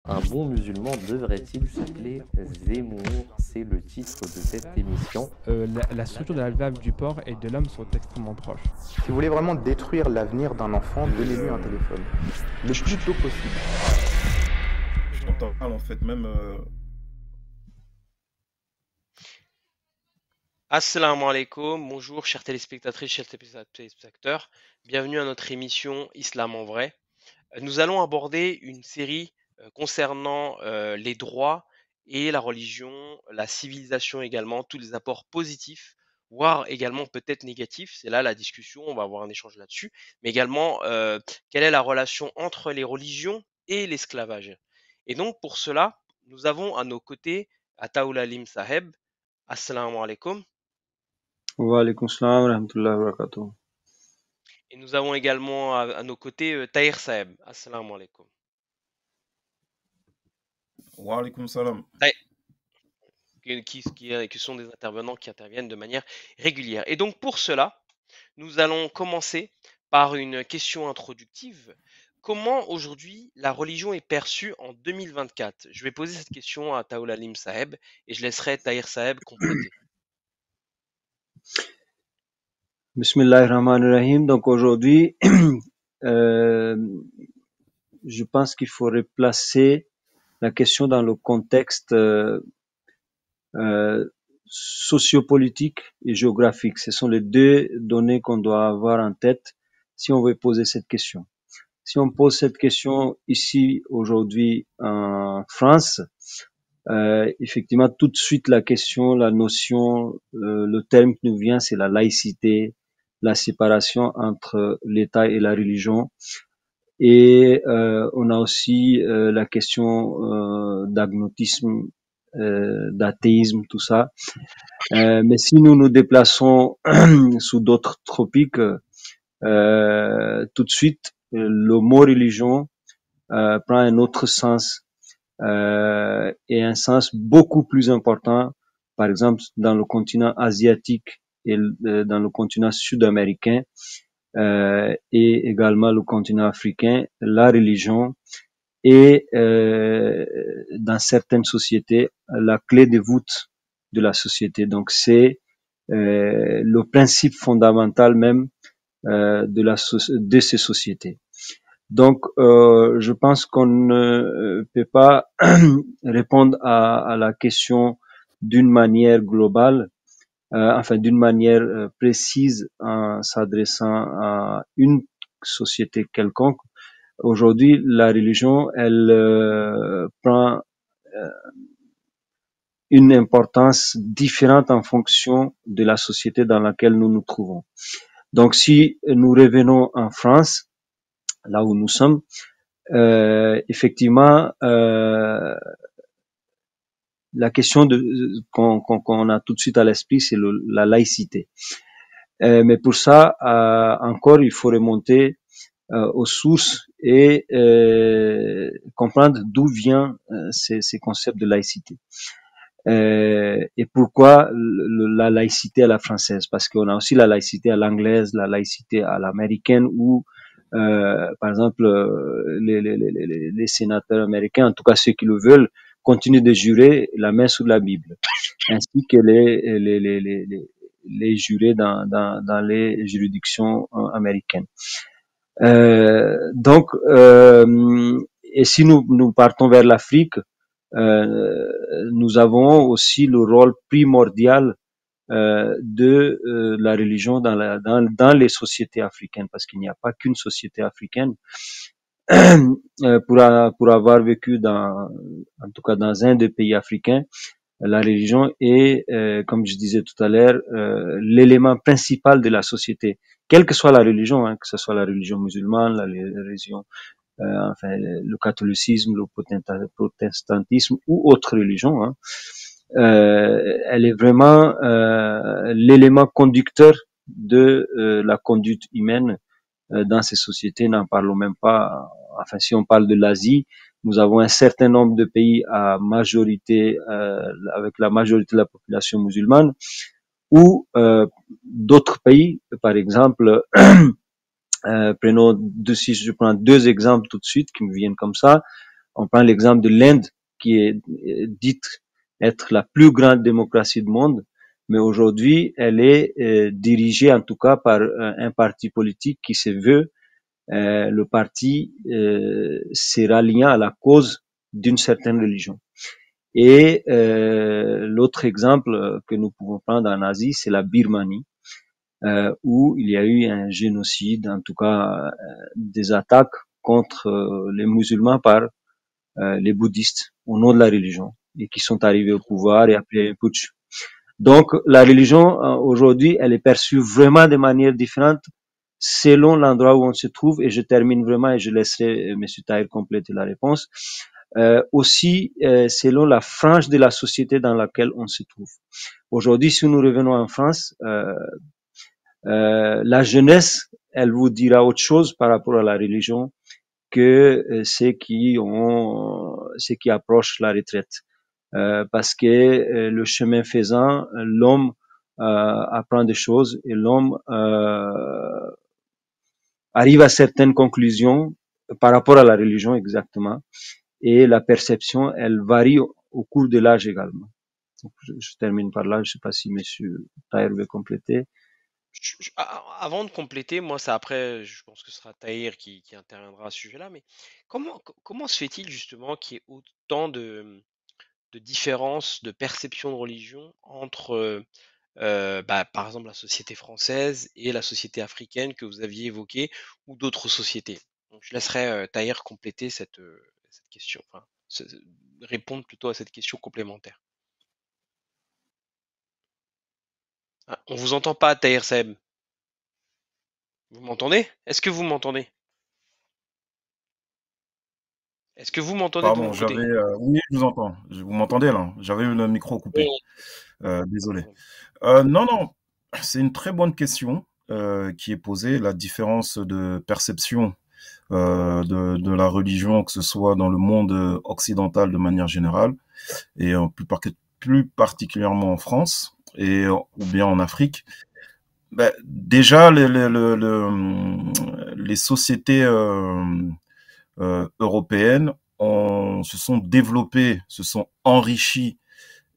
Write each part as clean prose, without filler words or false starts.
Un bon musulman devrait-il s'appeler Zemmour? C'est le titre de cette émission. La structure de la valve du porc et de l'homme sont extrêmement proches. Si vous voulez vraiment détruire l'avenir d'un enfant, donnez-lui un téléphone. Le plus tôt possible. Je t'entends mal en fait, même. Assalamu alaikum, bonjour chers téléspectatrices, chers téléspectateurs, bienvenue à notre émission Islam en vrai. Nous allons aborder une série concernant les droits et la religion, la civilisation également, tous les apports positifs, voire également peut-être négatifs. C'est là la discussion, on va avoir un échange là-dessus, mais également quelle est la relation entre les religions et l'esclavage. Et donc pour cela, nous avons à nos côtés Ataoul Alim Saheb. Assalamu alaikum. Wa alaykoum salam wa rahmatullahi wa barakatuh. Et nous avons également à nos côtés Tahir Saeb. Assalamu alaikum. Wa alaykoum salam. Qui sont des intervenants qui interviennent de manière régulière. Et donc pour cela, nous allons commencer par une question introductive. Comment aujourd'hui la religion est perçue en 2024? Je vais poser cette question à Taoul Alim Saheb et je laisserai Tahir Saeb compléter. Bismillahirrahmanirrahim. Donc aujourd'hui, je pense qu'il faut replacer la question dans le contexte sociopolitique et géographique. Ce sont les deux données qu'on doit avoir en tête si on veut poser cette question. Si on pose cette question ici aujourd'hui en France, effectivement, tout de suite la question, la notion, le terme qui nous vient, c'est la laïcité, la séparation entre l'État et la religion. Et on a aussi la question d'agnotisme, d'athéisme, tout ça. Mais si nous nous déplaçons sous d'autres tropiques, tout de suite, le mot religion prend un autre sens et un sens beaucoup plus important, par exemple dans le continent asiatique et dans le continent sud-américain et également le continent africain, la religion est dans certaines sociétés la clé de voûte de la société. Donc c'est le principe fondamental même de ces sociétés. Donc, je pense qu'on ne peut pas répondre à la question d'une manière globale, enfin d'une manière précise en s'adressant à une société quelconque. Aujourd'hui, la religion, elle prend une importance différente en fonction de la société dans laquelle nous nous trouvons. Donc, si nous revenons en France, là où nous sommes, effectivement, la question qu'on a tout de suite à l'esprit, c'est la laïcité. Mais pour ça, encore, il faut remonter aux sources et comprendre d'où vient ces concepts de laïcité. Et pourquoi la laïcité à la française? Parce qu'on a aussi la laïcité à l'anglaise, la laïcité à l'américaine, où par exemple les sénateurs américains, en tout cas ceux qui le veulent, continuent de jurer la main sur la Bible, ainsi que les jurés dans les juridictions américaines. Donc, et si nous partons vers l'Afrique, nous avons aussi le rôle primordial de la religion dans les sociétés africaines, parce qu'il n'y a pas qu'une société africaine. Pour avoir vécu en tout cas dans un des pays africains, la religion est, comme je disais tout à l'heure, l'élément principal de la société, quelle que soit la religion, que ce soit la religion musulmane, la religion enfin le catholicisme, le protestantisme ou autre religion, elle est vraiment l'élément conducteur de la conduite humaine dans ces sociétés. N'en parlons même pas. Enfin, si on parle de l'Asie, nous avons un certain nombre de pays à majorité, avec la majorité de la population musulmane, ou d'autres pays, par exemple, si je prends deux exemples tout de suite qui me viennent comme ça, On prend l'exemple de l'Inde, qui est dite être la plus grande démocratie du monde, mais aujourd'hui, elle est dirigée en tout cas par un parti politique qui se veut le parti se ralliant à la cause d'une certaine religion. Et l'autre exemple que nous pouvons prendre en Asie, c'est la Birmanie, où il y a eu un génocide, en tout cas des attaques contre les musulmans par les bouddhistes au nom de la religion, et qui sont arrivés au pouvoir et après un putsch. Donc la religion aujourd'hui, elle est perçue vraiment de manière différente selon l'endroit où on se trouve, et je termine vraiment et je laisserai M. Tahir compléter la réponse. Aussi selon la frange de la société dans laquelle on se trouve. Aujourd'hui, si nous revenons en France, la jeunesse, elle vous dira autre chose par rapport à la religion que ceux qui approchent la retraite, parce que le chemin faisant, l'homme apprend des choses et l'homme arrive à certaines conclusions par rapport à la religion exactement, et la perception, elle varie au cours de l'âge également. Donc, je termine par là, je ne sais pas si Monsieur Tahir veut compléter. Avant de compléter, moi, ça après, je pense que ce sera Tahir qui interviendra à ce sujet-là, mais comment se fait-il justement qu'il y ait autant de différences de perception de religion entre, par exemple, la société française et la société africaine que vous aviez évoquée, ou d'autres sociétés? Donc, je laisserai Tahir compléter cette question, enfin, répondre plutôt à cette question complémentaire. Ah, on vous entend pas, Tahir Saeb. Vous m'entendez? Est-ce que vous m'entendez? Est-ce que vous m'entendez de Pardon, votre côté? oui, je vous entends. Vous m'entendez là? J'avais le micro coupé. Désolé. Non, non, c'est une très bonne question qui est posée, la différence de perception de la religion, que ce soit dans le monde occidental de manière générale, et plus particulièrement en France, ou bien en Afrique. Ben, déjà, les sociétés européennes se sont développées, se sont enrichies,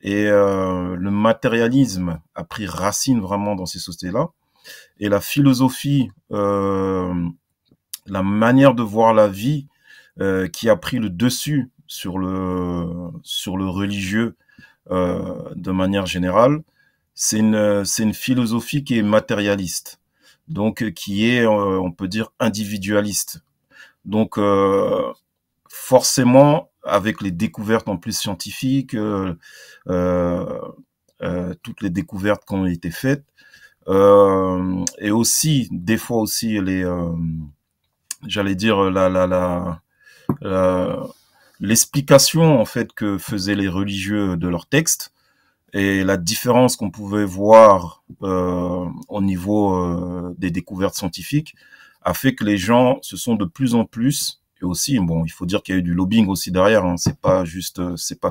et le matérialisme a pris racine vraiment dans ces sociétés-là. Et la philosophie, la manière de voir la vie qui a pris le dessus sur le religieux de manière générale, c'est une philosophie qui est matérialiste, donc qui est, on peut dire, individualiste. Donc forcément, avec les découvertes en plus scientifiques, toutes les découvertes qui ont été faites, et aussi des fois aussi j'allais dire l'explication en fait que faisaient les religieux de leurs textes, et la différence qu'on pouvait voir au niveau des découvertes scientifiques a fait que les gens se sont de plus en plus, et aussi, bon, il faut dire qu'il y a eu du lobbying aussi derrière, hein, c'est pas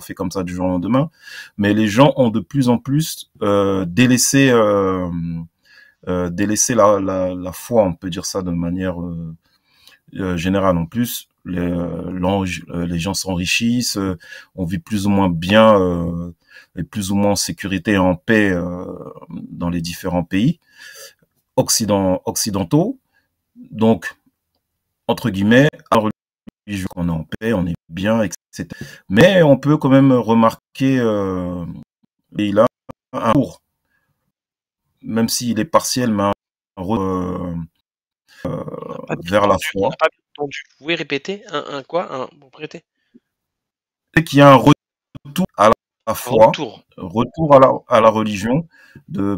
fait comme ça du jour au lendemain, mais les gens ont de plus en plus délaissé la foi, on peut dire ça de manière générale. En plus, les gens s'enrichissent, on vit plus ou moins bien, et plus ou moins en sécurité et en paix dans les différents pays occidentaux. Donc, entre guillemets, à la religion, on est en paix, on est bien, etc. Mais on peut quand même remarquer, il a un retour, même s'il est partiel, mais un retour vers la foi. Vous pouvez répéter vous prêtez? C'est qu'il y a un retour à la foi, retour à la religion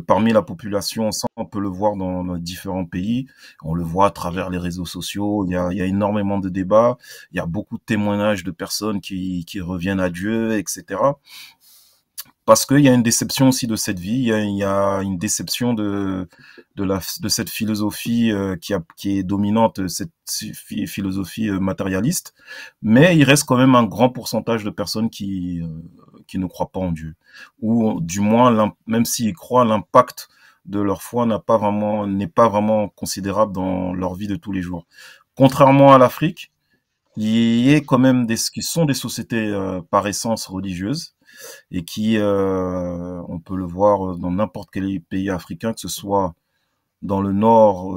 parmi la population. Ça, on peut le voir dans différents pays. On le voit à travers les réseaux sociaux. Il y a énormément de débats. Il y a beaucoup de témoignages de personnes qui reviennent à Dieu, etc. Parce qu'il y a une déception aussi de cette vie, il y a une déception de cette philosophie qui est dominante, cette philosophie matérialiste, mais il reste quand même un grand pourcentage de personnes qui ne croient pas en Dieu, ou du moins, même s'ils croient, l'impact de leur foi n'est pas vraiment considérable dans leur vie de tous les jours. Contrairement à l'Afrique, y ait quand même qui sont des sociétés par essence religieuses et qui, on peut le voir dans n'importe quel pays africain, que ce soit dans le nord,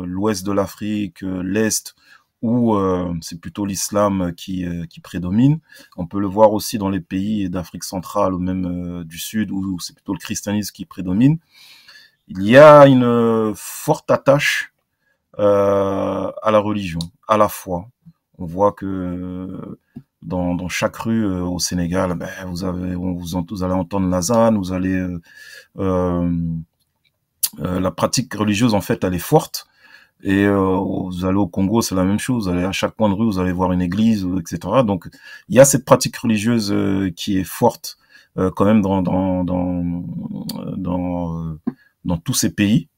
l'ouest de l'Afrique, l'est, où c'est plutôt l'islam qui prédomine. On peut le voir aussi dans les pays d'Afrique centrale ou même du sud, où c'est plutôt le christianisme qui prédomine. Il y a une forte attache à la religion, à la foi. On voit que dans chaque rue au Sénégal, ben, vous allez entendre l'azan, vous allez la pratique religieuse en fait elle est forte. Et vous allez au Congo, c'est la même chose. Vous allez à chaque coin de rue, vous allez voir une église, etc. Donc il y a cette pratique religieuse qui est forte quand même dans tous ces pays.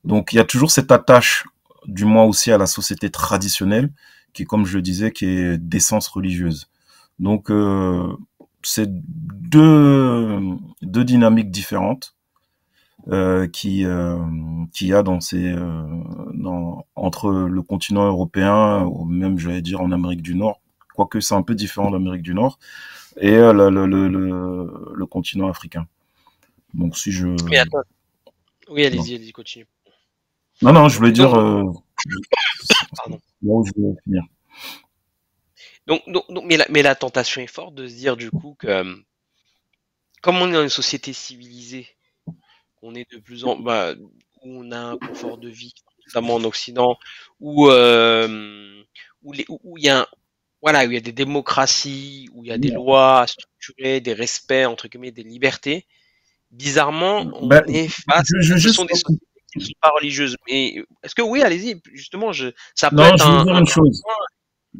Donc il y a toujours cette attache, du moins aussi à la société traditionnelle, qui, comme je le disais, qui est d'essence religieuse. Donc c'est deux dynamiques différentes qui y a entre le continent européen, ou même j'allais dire en Amérique du Nord, quoique c'est un peu différent d'Amérique du Nord, et le continent africain. Donc si je... Mais attends. Oui, allez-y, continue. Non, je voulais dire... Pardon. Là où je voulais finir. Mais la tentation est forte de se dire du coup que comme on est dans une société civilisée, on est de plus en où on a un confort de vie, notamment en Occident, où il y a où il y a des démocraties, où il y a des lois structurées, des respects entre guillemets, des libertés. Bizarrement, on est face. Ce sont des sociétés qui ne sont pas religieuses. Mais est-ce que oui, allez-y. Justement, ça peut être je veux dire une chose.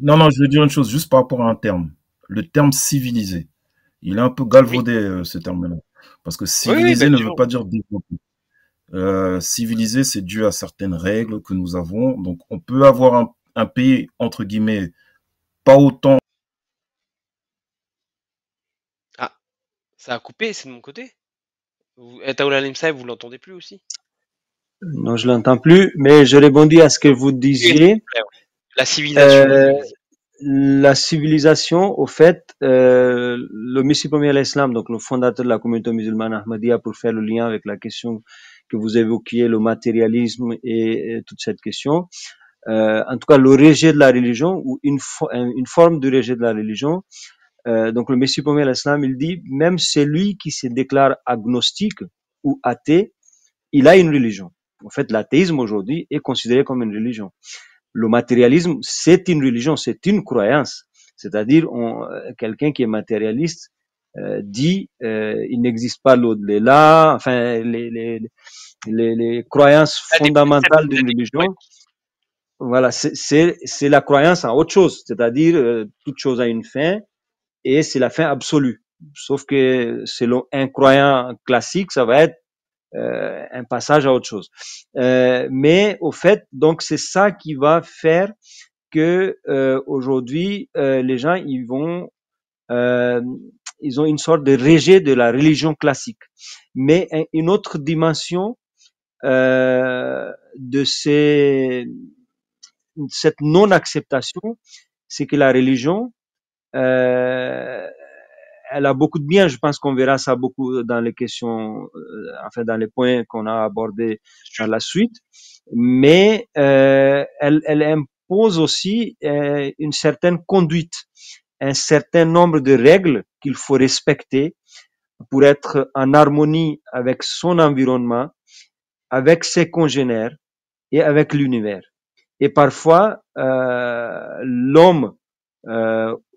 Non, je veux dire une chose juste par rapport à un terme. Le terme civilisé, il est un peu galvaudé ce terme-là. Parce que civilisé ne veut pas dire développé. Civilisé, c'est dû à certaines règles que nous avons. Donc, on peut avoir un pays, entre guillemets, pas autant. Ah, ça a coupé, c'est de mon côté. Taoula Lemsaï, vous l'entendez plus aussi? Non, je l'entends plus, mais je rebondis à ce que vous disiez. La civilisation. La civilisation, au fait, le Messie premier à l'Islam, donc le fondateur de la communauté musulmane Ahmadiyya, pour faire le lien avec la question que vous évoquiez, le matérialisme et toute cette question. En tout cas, le rejet de la religion ou une forme de rejet de la religion. Donc le Messie premier à l'Islam, il dit, même celui qui se déclare agnostique ou athée, il a une religion. En fait, l'athéisme aujourd'hui est considéré comme une religion. Le matérialisme, c'est une religion, c'est une croyance. C'est-à-dire, quelqu'un qui est matérialiste dit il n'existe pas l'au-delà, enfin les croyances fondamentales d'une religion. Voilà, c'est la croyance en autre chose, c'est-à-dire toute chose a une fin et c'est la fin absolue. Sauf que selon un croyant classique, ça va être un passage à autre chose. Mais au fait, donc c'est ça qui va faire que aujourd'hui les gens ils ont une sorte de rejet de la religion classique. Mais une autre dimension de cette non-acceptation, c'est que la religion elle a beaucoup de biens. Je pense qu'on verra ça beaucoup dans les questions, enfin dans les points qu'on a abordés dans la suite. Mais elle impose aussi une certaine conduite, un certain nombre de règles qu'il faut respecter pour être en harmonie avec son environnement, avec ses congénères et avec l'univers. Et parfois, l'homme,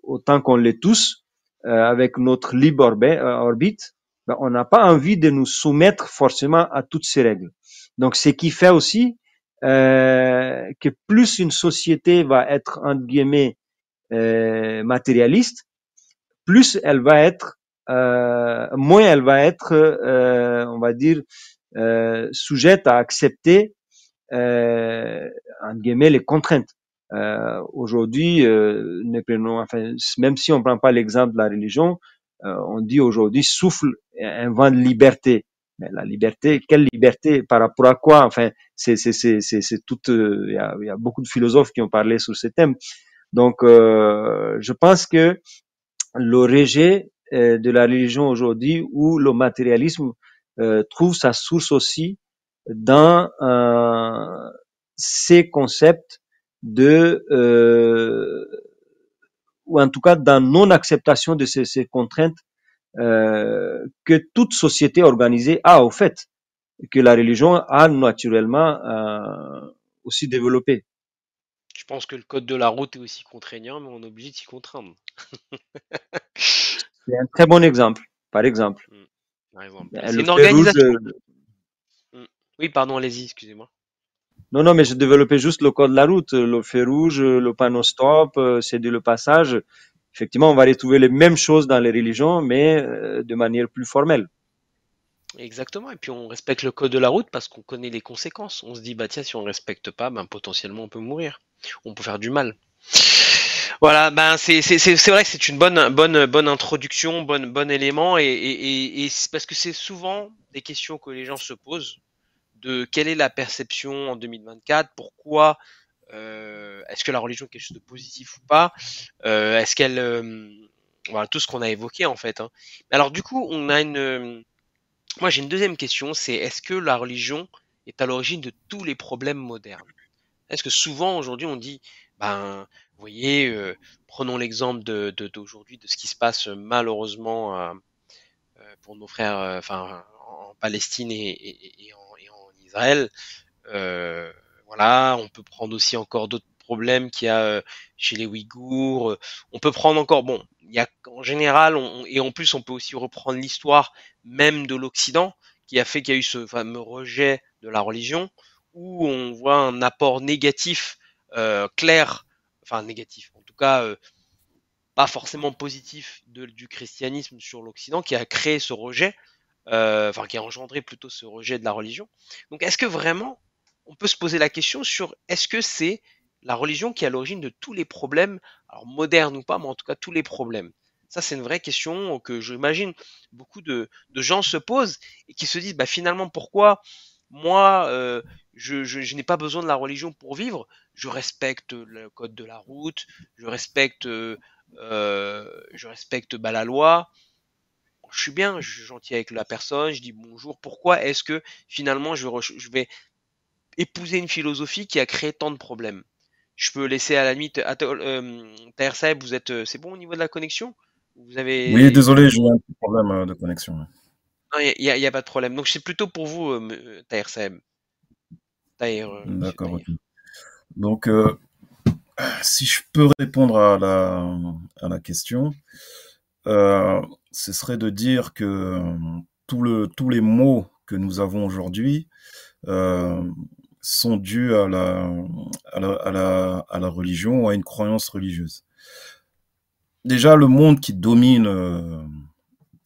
autant qu'on l'est tous, avec notre libre orbite, on n'a pas envie de nous soumettre forcément à toutes ces règles. Donc, ce qui fait aussi que plus une société va être, entre guillemets, matérialiste, plus elle va être, moins elle va être, on va dire, sujette à accepter, entre guillemets, les contraintes. Aujourd'hui, même si on ne prend pas l'exemple de la religion, on dit aujourd'hui souffle un vent de liberté. Mais la liberté, quelle liberté par rapport à quoi? Enfin, c'est tout. Il y a beaucoup de philosophes qui ont parlé sur ce thème. Donc, je pense que le rejet de la religion aujourd'hui ou le matérialisme trouve sa source aussi dans ces concepts de ou en tout cas dans non-acceptation de ces contraintes que toute société organisée a au fait, que la religion a naturellement aussi développé. Je pense que le code de la route est aussi contraignant, mais on est obligé de s'y contraindre. C'est un très bon exemple, par exemple. Par exemple. Ben, C'est le une feu rouge. organisation. Oui, pardon, allez-y, excusez-moi. Non, mais je développais juste le code de la route, le feu rouge, le panneau stop, céder le passage. Effectivement, on va retrouver les mêmes choses dans les religions, mais de manière plus formelle. Exactement, et puis on respecte le code de la route parce qu'on connaît les conséquences. On se dit, bah tiens, si on respecte pas, ben potentiellement on peut mourir, on peut faire du mal. Voilà, ben c'est vrai que c'est une bonne introduction, bon élément, et c'est parce que c'est souvent des questions que les gens se posent de quelle est la perception en 2024, pourquoi est-ce que la religion est quelque chose de positif ou pas, est-ce qu'elle voilà tout ce qu'on a évoqué en fait. Hein. Alors du coup, on a moi j'ai une deuxième question, c'est est-ce que la religion est à l'origine de tous les problèmes modernes? Est-ce que souvent aujourd'hui on dit, ben, vous voyez, prenons l'exemple d'aujourd'hui de ce qui se passe malheureusement pour nos frères, enfin en Palestine et en Israël. Voilà, on peut prendre aussi encore d'autres problèmes qu'il y a chez les Ouïghours. On peut prendre encore, bon, il y a en général, et en plus on peut aussi reprendre l'histoire même de l'Occident qui a fait qu'il y a eu ce fameux rejet de la religion où on voit un apport négatif clair, enfin négatif, en tout cas pas forcément positif du christianisme sur l'Occident qui a créé ce rejet, enfin qui a engendré plutôt ce rejet de la religion. Donc est-ce que vraiment on peut se poser la question sur est-ce que c'est la religion qui est à l'origine de tous les problèmes, alors modernes ou pas, mais en tout cas tous les problèmes. Ça, c'est une vraie question que j'imagine beaucoup de gens se posent et qui se disent bah, finalement pourquoi moi je n'ai pas besoin de la religion pour vivre, je respecte le code de la route, je respecte bah, la loi, je suis bien, je suis gentil avec la personne, je dis bonjour, pourquoi est-ce que finalement je vais épouser une philosophie qui a créé tant de problèmes? Je peux laisser à la limite, Taher Saeb, vous êtes, c'est bon au niveau de la connexion? Vous Oui, avez, désolé, j'ai eu un petit problème de connexion. non, y a pas de problème. Donc c'est plutôt pour vous, Taher Saeb. Monsieur D'accord, Taher. ok. Donc, si je peux répondre à la question, ce serait de dire que tous les maux que nous avons aujourd'hui sont dus à la religion ou à une croyance religieuse. Déjà, le monde qui domine,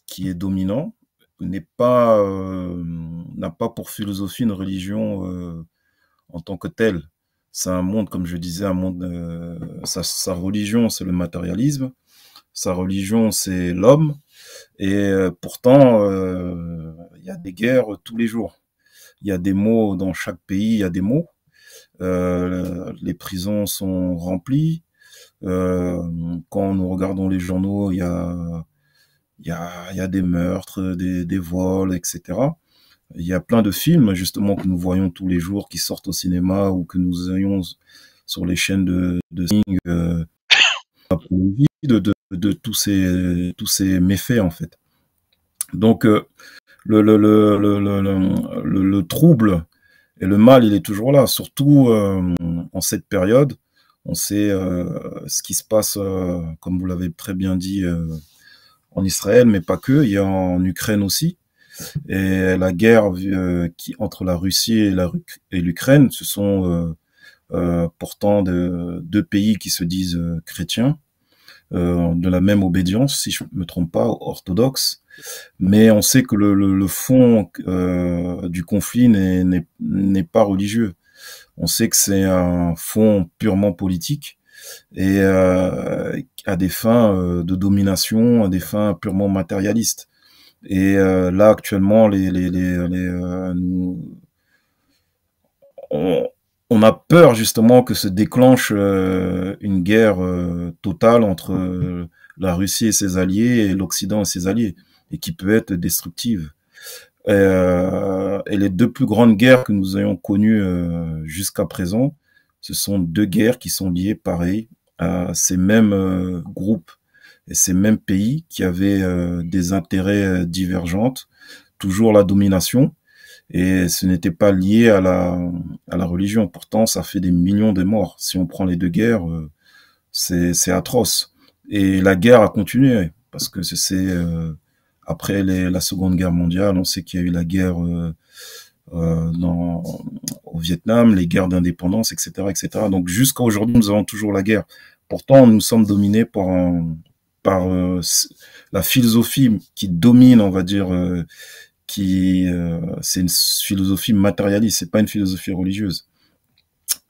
qui est dominant, n'a pas pour philosophie une religion en tant que telle. C'est un monde, comme je disais, un monde. Sa religion, c'est le matérialisme. Sa religion, c'est l'homme. Et pourtant, il y a des guerres tous les jours. Il y a des maux dans chaque pays. Il y a des maux. Les prisons sont remplies. Quand nous regardons les journaux, il y a des meurtres, des vols, etc. Il y a plein de films, justement, que nous voyons tous les jours, qui sortent au cinéma ou que nous ayons sur les chaînes de streaming, de tous ces méfaits, en fait. Donc, le trouble et le mal, il est toujours là, surtout en cette période. On sait ce qui se passe, comme vous l'avez très bien dit, en Israël, mais pas que, il y a en Ukraine aussi. Et la guerre entre la Russie et l'Ukraine, ce sont pourtant deux pays qui se disent chrétiens, de la même obédience, si je ne me trompe pas, orthodoxe. Mais on sait que le fond du conflit n'est pas religieux. On sait que c'est un fond purement politique et à des fins de domination, à des fins purement matérialistes. Et là actuellement, on on a peur justement que se déclenche une guerre totale entre la Russie et ses alliés et l'Occident et ses alliés, et qui peut être destructive. Et les deux plus grandes guerres que nous ayons connues jusqu'à présent, ce sont deux guerres qui sont liées, pareil, à ces mêmes groupes et ces mêmes pays qui avaient des intérêts divergents, toujours la domination, et ce n'était pas lié à la religion. Pourtant, ça fait des millions de morts. Si on prend les deux guerres, c'est atroce. Et la guerre a continué, parce que après la Seconde Guerre mondiale, on sait qu'il y a eu la guerre au Vietnam, les guerres d'indépendance, etc., etc. Donc jusqu'à aujourd'hui, nous avons toujours la guerre. Pourtant, nous sommes dominés par la philosophie qui domine, on va dire, c'est une philosophie matérialiste, c'est pas une philosophie religieuse.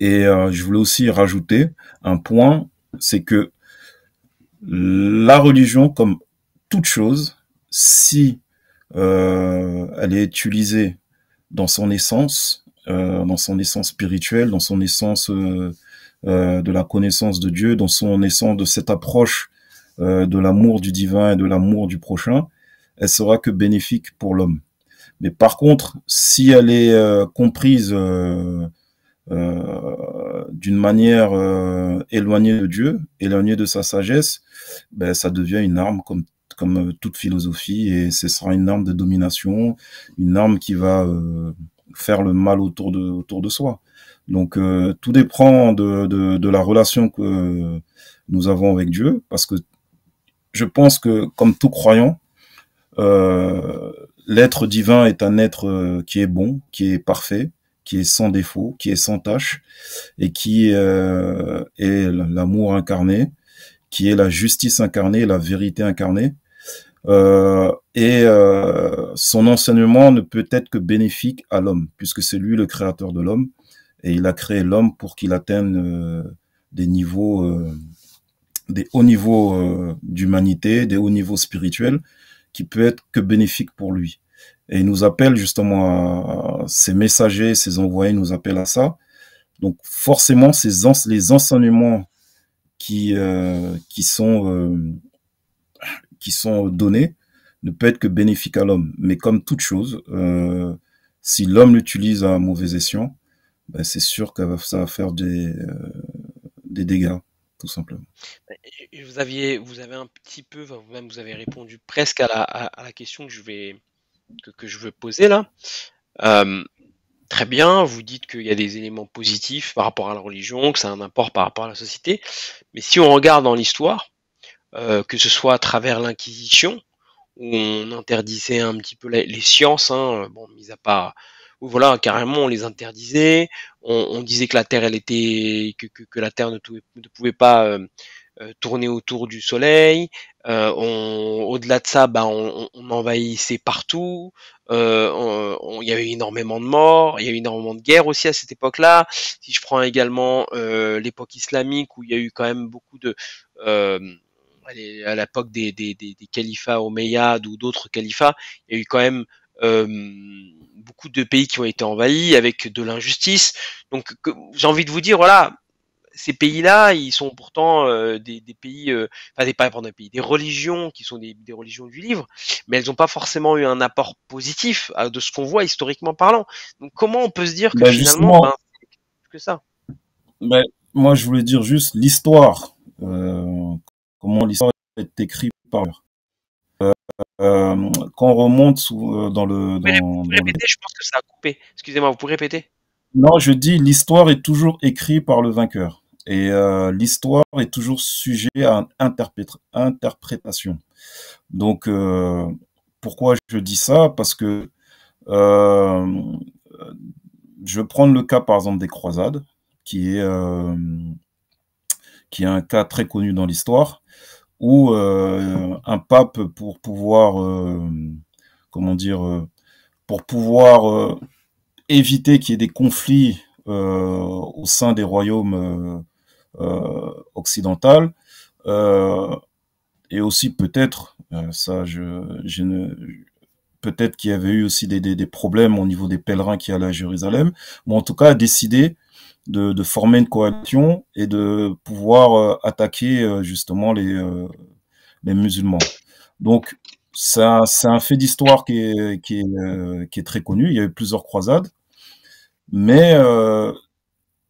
Et je voulais aussi rajouter un point, c'est que la religion, comme toute chose, si elle est utilisée dans son essence spirituelle, dans son essence de la connaissance de Dieu, dans son essence de cette approche de l'amour du divin et de l'amour du prochain, elle sera que bénéfique pour l'homme. Mais par contre, si elle est comprise d'une manière éloignée de Dieu, éloignée de sa sagesse, ben ça devient une arme comme toute philosophie, et ce sera une arme de domination, une arme qui va faire le mal autour de soi. Donc tout dépend de la relation que nous avons avec Dieu, parce que je pense que comme tout croyant, l'être divin est un être qui est bon, qui est parfait, qui est sans défaut, qui est sans tache, et qui est l'amour incarné, qui est la justice incarnée, la vérité incarnée. Son enseignement ne peut être que bénéfique à l'homme, puisque c'est lui le créateur de l'homme, et il a créé l'homme pour qu'il atteigne des hauts niveaux d'humanité, des hauts niveaux spirituels, qui peut être que bénéfique pour lui. Et il nous appelle justement ces messagers, ces envoyés nous appellent à ça. Donc forcément, les enseignements qui sont donnés ne peuvent être que bénéfiques à l'homme. Mais comme toute chose, si l'homme l'utilise à mauvais escient, ben c'est sûr que ça va faire des dégâts, tout simplement. Vous avez un petit peu, enfin, vous-même vous avez répondu presque à la question que je veux poser là. Très bien, vous dites qu'il y a des éléments positifs par rapport à la religion, que ça a un apport par rapport à la société. Mais si on regarde dans l'histoire, que ce soit à travers l'Inquisition, où on interdisait un petit peu les sciences, hein, bon, mis à part, où voilà, carrément on les interdisait, on disait que la Terre, que la Terre ne pouvait pas tourner autour du Soleil. Au-delà de ça, bah, on envahissait partout. Il y avait énormément de morts, il y a eu énormément de guerres aussi à cette époque-là. Si je prends également l'époque islamique, où il y a eu quand même beaucoup de à l'époque des califats omeyyades ou d'autres califats, il y a eu quand même beaucoup de pays qui ont été envahis avec de l'injustice. Donc j'ai envie de vous dire, voilà, ces pays-là, ils sont pourtant des pays, des religions qui sont des religions du livre, mais elles n'ont pas forcément eu un apport positif de ce qu'on voit historiquement parlant. Donc comment on peut se dire que finalement, c'est plus que ça? Moi, je voulais dire juste l'histoire, comment l'histoire est écrite par quand on remonte dans le... Vous pouvez répéter, je pense que ça a coupé. Excusez-moi, vous pouvez répéter? Non, je dis l'histoire est toujours écrite par le vainqueur. Et l'histoire est toujours sujet à interprétation. Donc, pourquoi je dis ça? Parce que je vais prendre le cas, par exemple, des croisades, qui est un cas très connu dans l'histoire, où un pape, pour pouvoir, éviter qu'il y ait des conflits au sein des royaumes occidentaux, et aussi peut-être, ça je peut-être qu'il y avait eu aussi des problèmes au niveau des pèlerins qui allaient à Jérusalem, mais en tout cas a décidé de former une coalition et de pouvoir attaquer justement les musulmans. Donc, c'est un fait d'histoire qui est très connu. Il y a eu plusieurs croisades, mais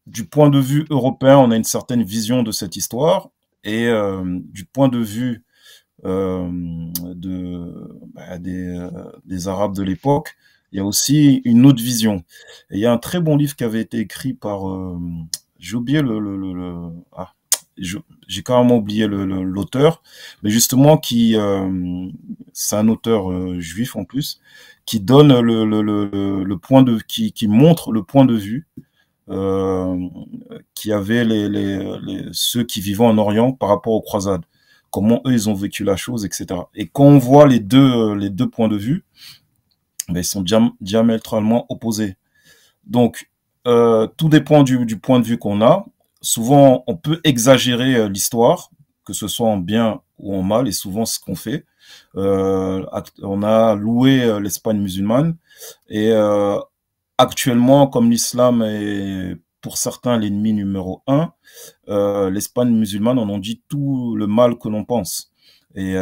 du point de vue européen, on a une certaine vision de cette histoire, et du point de vue des Arabes de l'époque, il y a aussi une autre vision. Et il y a un très bon livre qui avait été écrit par, j'ai oublié j'ai carrément oublié l'auteur, mais justement c'est un auteur juif en plus, qui donne le point de, qui montre le point de vue qui avaient ceux qui vivaient en Orient par rapport aux croisades, comment eux ils ont vécu la chose, etc. Et quand on voit les deux points de vue, ben, ils sont diamétralement opposés. Donc tout dépend du point de vue qu'on a. Souvent on peut exagérer l'histoire, que ce soit en bien ou en mal, et souvent ce qu'on fait. On a loué l'Espagne musulmane, et actuellement, comme l'islam est pour certains l'ennemi numéro un, l'Espagne musulmane en ont dit tout le mal que l'on pense. Et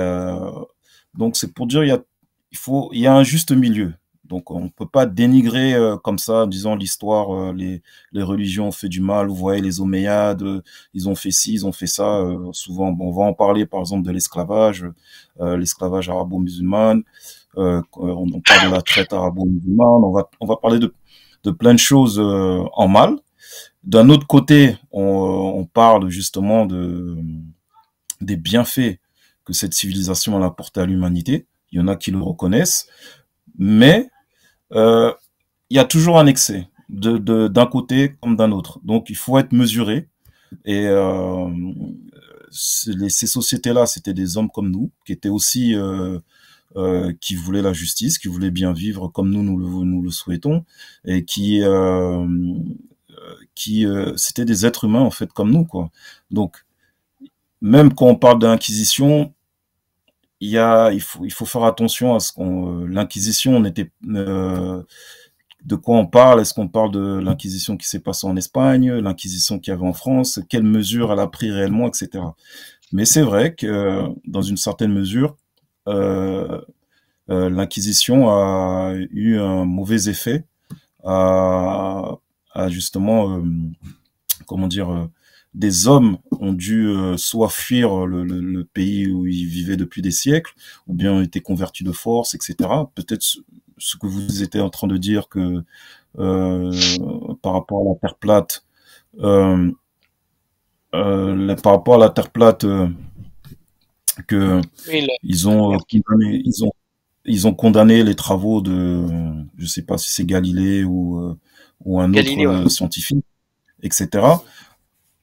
donc c'est pour dire il y a un juste milieu. Donc on ne peut pas dénigrer comme ça, en disant l'histoire, les religions ont fait du mal. Vous voyez les Omeyyades, ils ont fait ci, ils ont fait ça. Souvent, bon, on va en parler par exemple de l'esclavage arabo-musulman. On parle de la traite arabo-musulmane. On va parler de plein de choses en mal. D'un autre côté, on parle justement des bienfaits que cette civilisation a apporté à l'humanité. Il y en a qui le reconnaissent, mais il y a toujours un excès d'un côté comme d'un autre. Donc il faut être mesuré. Et ces sociétés-là, c'était des hommes comme nous, qui étaient aussi qui voulaient la justice, qui voulaient bien vivre comme nous le souhaitons, et c'était des êtres humains en fait comme nous, quoi. Donc même quand on parle d'inquisition, il faut faire attention à ce qu'on l'inquisition n'était de quoi on parle. Est-ce qu'on parle de l'inquisition qui s'est passée en Espagne, l'inquisition qu'il y avait en France, quelles mesures elle a pris réellement, etc. Mais c'est vrai que dans une certaine mesure, l'inquisition a eu un mauvais effet à justement comment dire, des hommes ont dû soit fuir le pays où ils vivaient depuis des siècles, ou bien ont été convertis de force, etc. Peut-être ce que vous étiez en train de dire, que par rapport à la Terre plate, par rapport à la Terre plate, que Oui, ils ont condamné les travaux de, je sais pas si c'est Galilée ou un Galilée, autre ouais. scientifique, etc.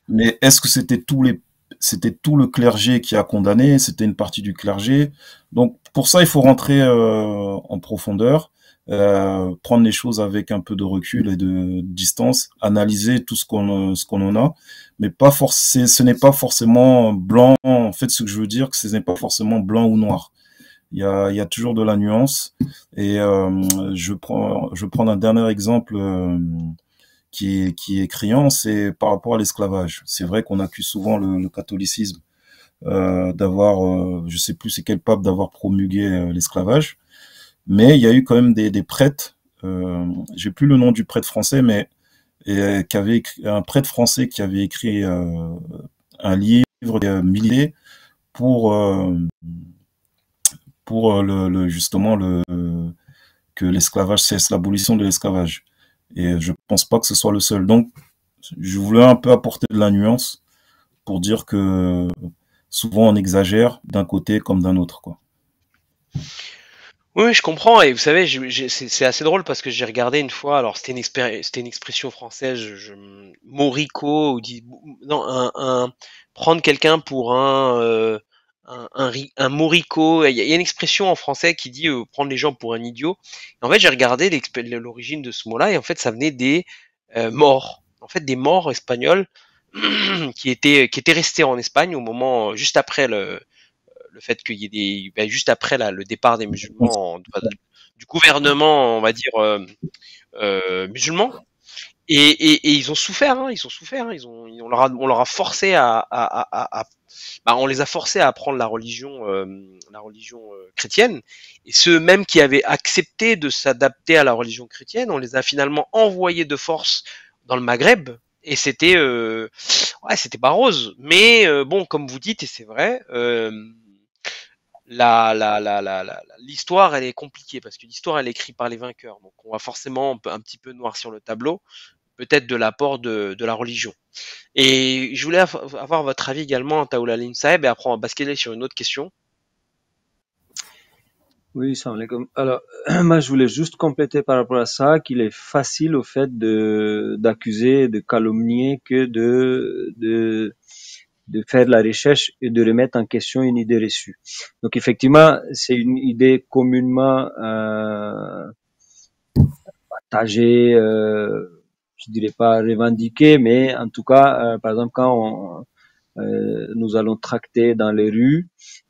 Mais est-ce que c'était tout le clergé qui a condamné? C'était une partie du clergé. Donc pour ça, il faut rentrer en profondeur, prendre les choses avec un peu de recul et de distance, analyser tout ce qu'on en a, mais ce n'est pas forcément blanc. En fait, ce que je veux dire, que ce n'est pas forcément blanc ou noir. Il y a toujours de la nuance. Et je vais prendre un dernier exemple qui est criant, c'est par rapport à l'esclavage. C'est vrai qu'on accuse souvent le catholicisme d'avoir, je sais plus c'est quel pape, d'avoir promulgué l'esclavage, mais il y a eu quand même des prêtres. J'ai plus le nom du prêtre français, mais un prêtre français qui avait écrit un livre milité pour justement que l'esclavage cesse, l'abolition de l'esclavage. Et je pense pas que ce soit le seul. Donc, je voulais un peu apporter de la nuance pour dire que souvent on exagère d'un côté comme d'un autre, quoi. Oui, je comprends. Et vous savez, c'est assez drôle parce que j'ai regardé une fois. Alors, c'était une expression française. Morico, ou non, prendre quelqu'un pour un morico. Il y a une expression en français qui dit prendre les gens pour un idiot. Et en fait, j'ai regardé l'origine de ce mot-là, et en fait, ça venait des morts. En fait, des morts espagnols qui étaient restés en Espagne au moment juste après le fait qu'il y ait juste après le départ des musulmans du gouvernement, on va dire musulman. Et ils ont souffert, hein, ils ont souffert, hein, on leur a forcé on les a forcés à apprendre la religion chrétienne. Et ceux même qui avaient accepté de s'adapter à la religion chrétienne, on les a finalement envoyés de force dans le Maghreb. Et c'était c'était pas rose. Mais bon, comme vous dites, et c'est vrai, l'histoire elle est compliquée parce que l'histoire elle est écrite par les vainqueurs. Donc on va forcément un petit peu noircir le tableau, peut-être de l'apport de la religion. Et je voulais avoir votre avis également, Taoul Alim Saeb, et après on va basculer sur une autre question. Oui, salam alaikum. Alors, moi, je voulais juste compléter par rapport à ça qu'il est facile au fait d'accuser, de calomnier que de faire de la recherche et de remettre en question une idée reçue. Donc, effectivement, c'est une idée communément partagée, je dirais pas revendiquée, mais en tout cas, par exemple, quand nous allons tracter dans les rues,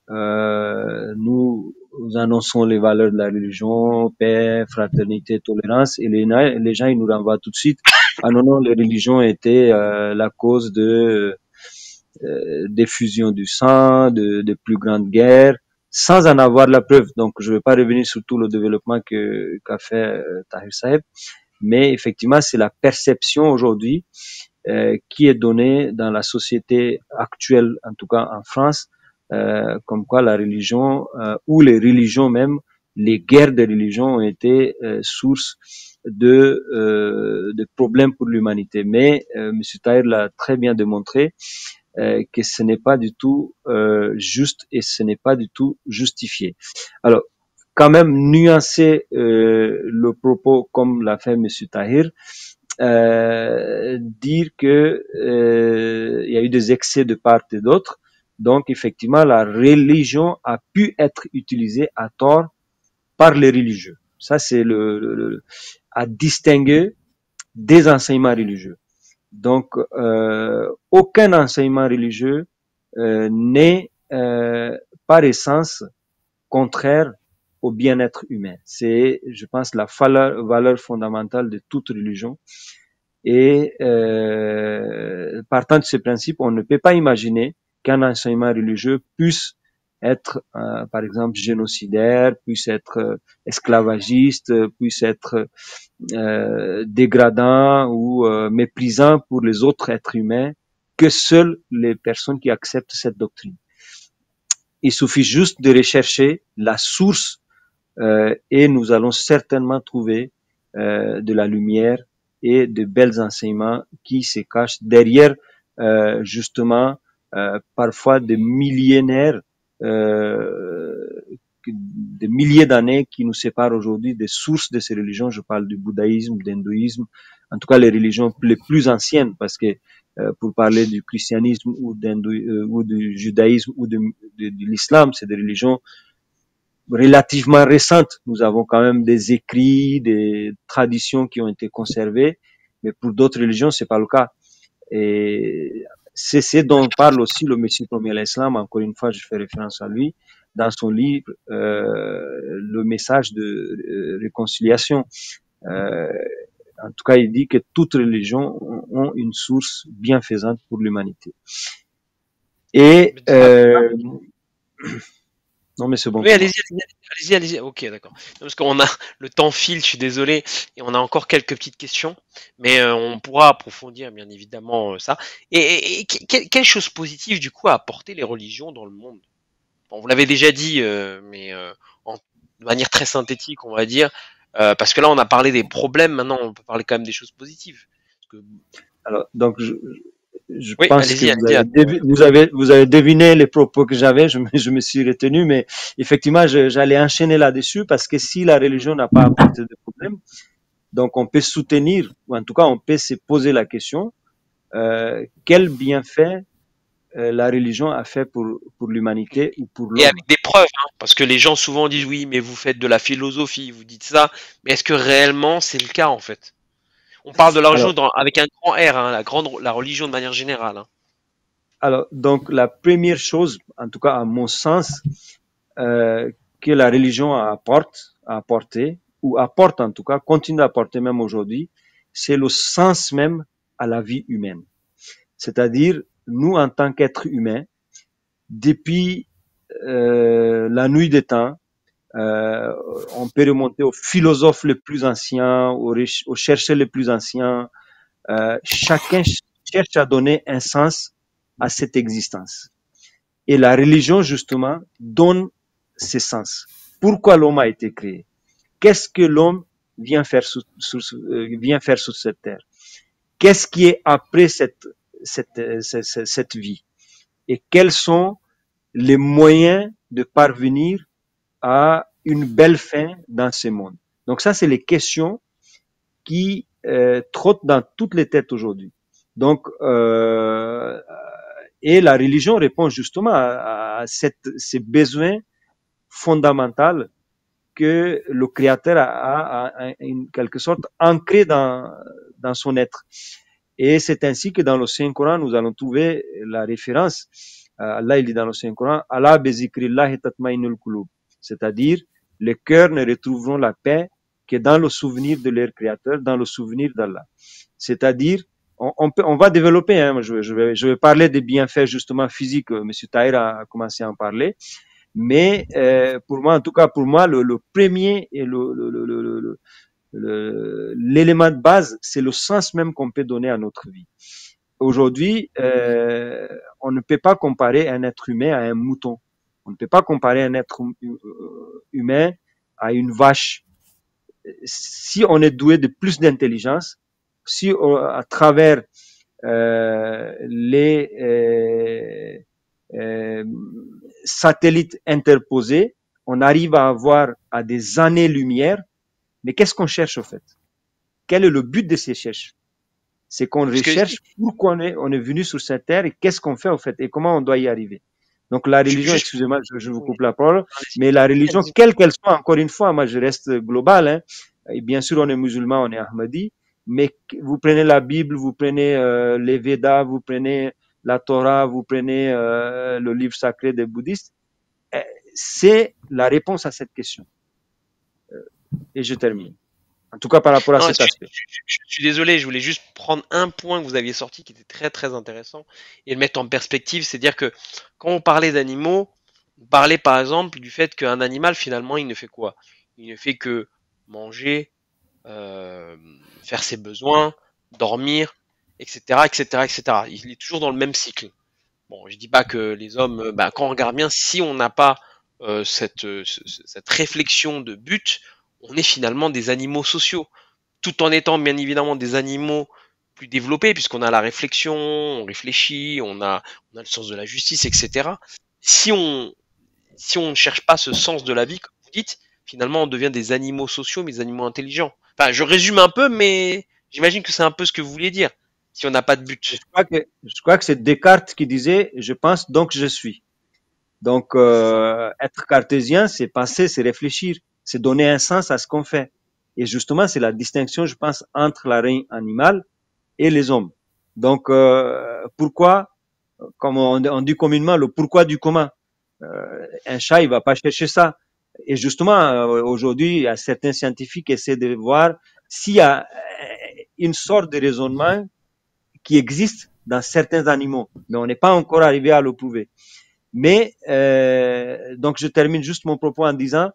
nous annonçons les valeurs de la religion, paix, fraternité, tolérance, et les gens ils nous renvoient tout de suite. Ah non, les religions étaient la cause des fusions du sang, de plus grandes guerres, sans en avoir la preuve. Donc, je ne vais pas revenir sur tout le développement qu'a fait Tahir Saeb, mais effectivement, c'est la perception aujourd'hui qui est donnée dans la société actuelle, en tout cas en France, comme quoi la religion ou les religions même, les guerres de religion ont été source de problèmes pour l'humanité. Mais M. Tahir l'a très bien démontré que ce n'est pas du tout juste et ce n'est pas du tout justifié. Alors, quand même nuancer le propos comme l'a fait M. Tahir, dire que il y a eu des excès de part et d'autre. Donc, effectivement, la religion a pu être utilisée à tort par les religieux. Ça, c'est à distinguer des enseignements religieux. Donc, aucun enseignement religieux n'est par essence contraire au bien-être humain. C'est, je pense, la valeur fondamentale de toute religion. Et partant de ce principe, on ne peut pas imaginer qu'un enseignement religieux puisse être, par exemple, génocidaire, puisse être esclavagiste, puisse être dégradant ou méprisant pour les autres êtres humains que seules les personnes qui acceptent cette doctrine. Il suffit juste de rechercher la source et nous allons certainement trouver de la lumière et de belles enseignements qui se cachent derrière justement parfois des millénaires, des milliers d'années qui nous séparent aujourd'hui des sources de ces religions. Je parle du bouddhisme, de l'hindouisme, en tout cas les religions les plus anciennes, parce que pour parler du christianisme ou du judaïsme ou de l'islam, c'est des religions relativement récentes. Nous avons quand même des écrits, des traditions qui ont été conservées, mais pour d'autres religions, c'est pas le cas. Et c'est ce dont parle aussi le Messie premier à l'Islam. Encore une fois, je fais référence à lui dans son livre, le message de réconciliation. En tout cas, il dit que toutes religions ont une source bienfaisante pour l'humanité. Et non, mais c'est bon. Oui, allez-y. Ok, d'accord. Parce qu'on a le temps file, je suis désolé, et on a encore quelques petites questions, mais on pourra approfondir bien évidemment ça. Et quelle chose positive du coup a apporté les religions dans le monde? Bon, vous l'avez déjà dit, mais de manière très synthétique, on va dire, parce que là on a parlé des problèmes, maintenant on peut parler quand même des choses positives. Parce que... Alors, donc je pense que vous avez deviné les propos que j'avais, je me suis retenu, mais effectivement, j'allais enchaîner là-dessus parce que si la religion n'a pas apporté de problème, donc on peut soutenir, ou en tout cas on peut se poser la question, quel bienfait la religion a fait pour l'humanité ou pour l'homme. Et avec des preuves, hein, parce que les gens souvent disent oui, mais vous faites de la philosophie, vous dites ça, mais est-ce que réellement c'est le cas en fait? On parle de la religion avec un grand R, hein, la religion de manière générale. Hein. Alors, donc, la première chose, en tout cas à mon sens, que que la religion apporté, ou apporte en tout cas, continue d'apporter même aujourd'hui, c'est le sens même à la vie humaine. C'est-à-dire, nous, en tant qu'êtres humains, depuis la nuit des temps, on peut remonter aux philosophes les plus anciens, aux chercheurs les plus anciens. Chacun cherche à donner un sens à cette existence. Et la religion, justement, donne ce sens. Pourquoi l'homme a été créé? Qu'est-ce que l'homme vient faire sur cette terre? Qu'est-ce qui est après cette vie? Et quels sont les moyens de parvenir à une belle fin dans ce monde? Donc ça, c'est les questions qui trottent dans toutes les têtes aujourd'hui. Donc, et la religion répond justement à ces besoins fondamentaux que le Créateur a en quelque sorte ancré dans son être. Et c'est ainsi que dans le Saint-Coran, nous allons trouver la référence. Allah, il dit dans le Saint-Coran, Allah bezikrillahi tatmainul qulub. C'est-à-dire, les cœurs ne retrouveront la paix que dans le souvenir de leur Créateur, dans le souvenir d'Allah. C'est-à-dire, on va développer, hein, je vais parler des bienfaits justement physiques, Monsieur Tahir a commencé à en parler, mais pour moi, en tout cas pour moi, le premier et l'élément de base, c'est le sens même qu'on peut donner à notre vie. Aujourd'hui, on ne peut pas comparer un être humain à un mouton. On ne peut pas comparer un être humain à une vache. Si on est doué de plus d'intelligence, si à travers les satellites interposés, on arrive à avoir à des années-lumière, mais qu'est-ce qu'on cherche au fait? Quel est le but de ces recherches? C'est qu'on recherche pourquoi on est venu sur cette terre et qu'est-ce qu'on fait au fait et comment on doit y arriver. Donc la religion, excusez-moi, je vous coupe la parole, mais la religion, quelle qu'elle soit, encore une fois, moi je reste global, hein, et bien sûr on est musulman, on est ahmadi, mais vous prenez la Bible, vous prenez les Védas, vous prenez la Torah, vous prenez le livre sacré des bouddhistes, c'est la réponse à cette question. Et je termine. En tout cas, par rapport à cet aspect. Je suis désolé, je voulais juste prendre un point que vous aviez sorti qui était très très intéressant et le mettre en perspective. C'est-à-dire que quand on parlait d'animaux, on parlait par exemple du fait qu'un animal, finalement, il ne fait quoi? Il ne fait que manger, faire ses besoins, dormir, etc., etc., etc. Il est toujours dans le même cycle. Bon, je dis pas que les hommes, quand on regarde bien, si on n'a pas cette réflexion de but, on est finalement des animaux sociaux, tout en étant bien évidemment des animaux plus développés, puisqu'on a la réflexion, on réfléchit, on a le sens de la justice, etc. Si on ne cherche pas ce sens de la vie, comme vous dites, finalement on devient des animaux sociaux, mais des animaux intelligents. Enfin, je résume un peu, mais j'imagine que c'est un peu ce que vous vouliez dire, si on n'a pas de but. Je crois que c'est Descartes qui disait « je pense donc je suis ». Donc, être cartésien, c'est penser, c'est réfléchir, c'est donner un sens à ce qu'on fait. Et justement, c'est la distinction, je pense, entre la règne animale et les hommes. Donc, pourquoi, comme on dit communément, le pourquoi du comment. Un chat, il va pas chercher ça. Et justement, aujourd'hui, il y a certains scientifiques qui essaient de voir s'il y a une sorte de raisonnement qui existe dans certains animaux. Mais on n'est pas encore arrivé à le prouver. Mais donc je termine juste mon propos en disant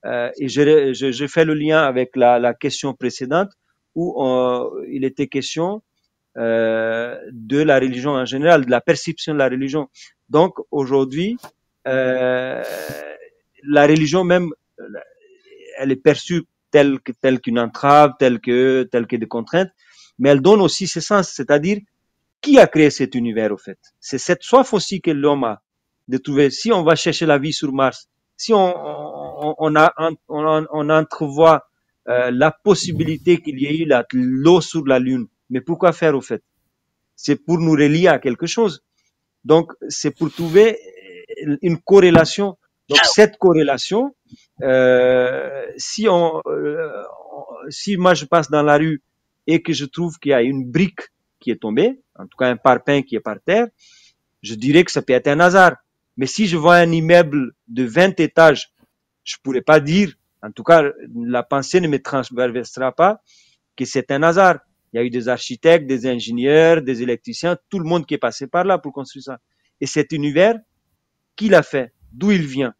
et je fais le lien avec la question précédente où il était question de la religion en général, de la perception de la religion. Donc aujourd'hui, la religion même, elle est perçue telle qu'une entrave, telle que des contraintes, mais elle donne aussi ses sens, c'est-à-dire qui a créé cet univers au fait. C'est cette soif aussi que l'homme a de trouver. Si on va chercher la vie sur Mars, si on entrevoit la possibilité qu'il y ait eu l'eau sur la Lune, mais pourquoi faire au fait? C'est pour nous relier à quelque chose. Donc c'est pour trouver une corrélation. Donc cette corrélation, si moi je passe dans la rue et que je trouve qu'il y a une brique qui est tombée, en tout cas un parpaing qui est par terre, je dirais que ça peut être un hasard. Mais si je vois un immeuble de 20 étages Je pourrais pas dire, en tout cas, la pensée ne me transversera pas que c'est un hasard. Il y a eu des architectes, des ingénieurs, des électriciens, tout le monde qui est passé par là pour construire ça. Et cet univers, qui l'a fait? D'où il vient?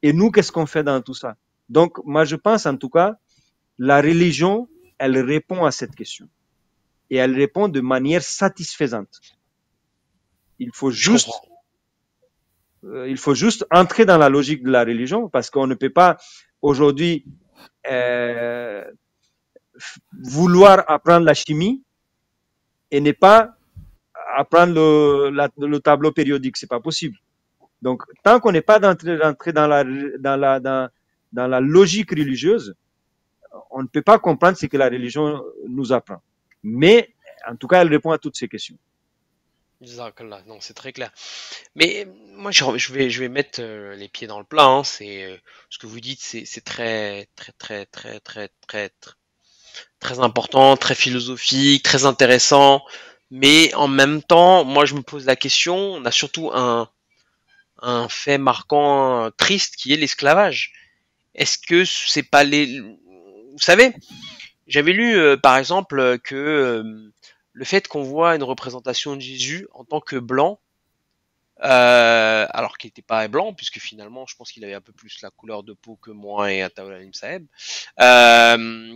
Et nous, qu'est-ce qu'on fait dans tout ça? Donc, moi, je pense, en tout cas, la religion, elle répond à cette question. Et elle répond de manière satisfaisante. Il faut juste entrer dans la logique de la religion, parce qu'on ne peut pas aujourd'hui vouloir apprendre la chimie et ne pas apprendre le tableau périodique. C'est pas possible. Donc, tant qu'on n'est pas rentré dans la logique religieuse, on ne peut pas comprendre ce que la religion nous apprend. Mais, en tout cas, elle répond à toutes ces questions. Non, c'est très clair. Mais moi, je vais mettre les pieds dans le plat. Hein. C'est ce que vous dites, c'est très, très, très, très, très, très, très important, très philosophique, très intéressant. Mais en même temps, moi, je me pose la question. On a surtout un fait marquant, triste, qui est l'esclavage. Est-ce que c'est pas vous savez, j'avais lu par exemple que le fait qu'on voit une représentation de Jésus en tant que blanc, alors qu'il n'était pas blanc, puisque finalement, je pense qu'il avait un peu plus la couleur de peau que moi et Ataoul Alim Saeb,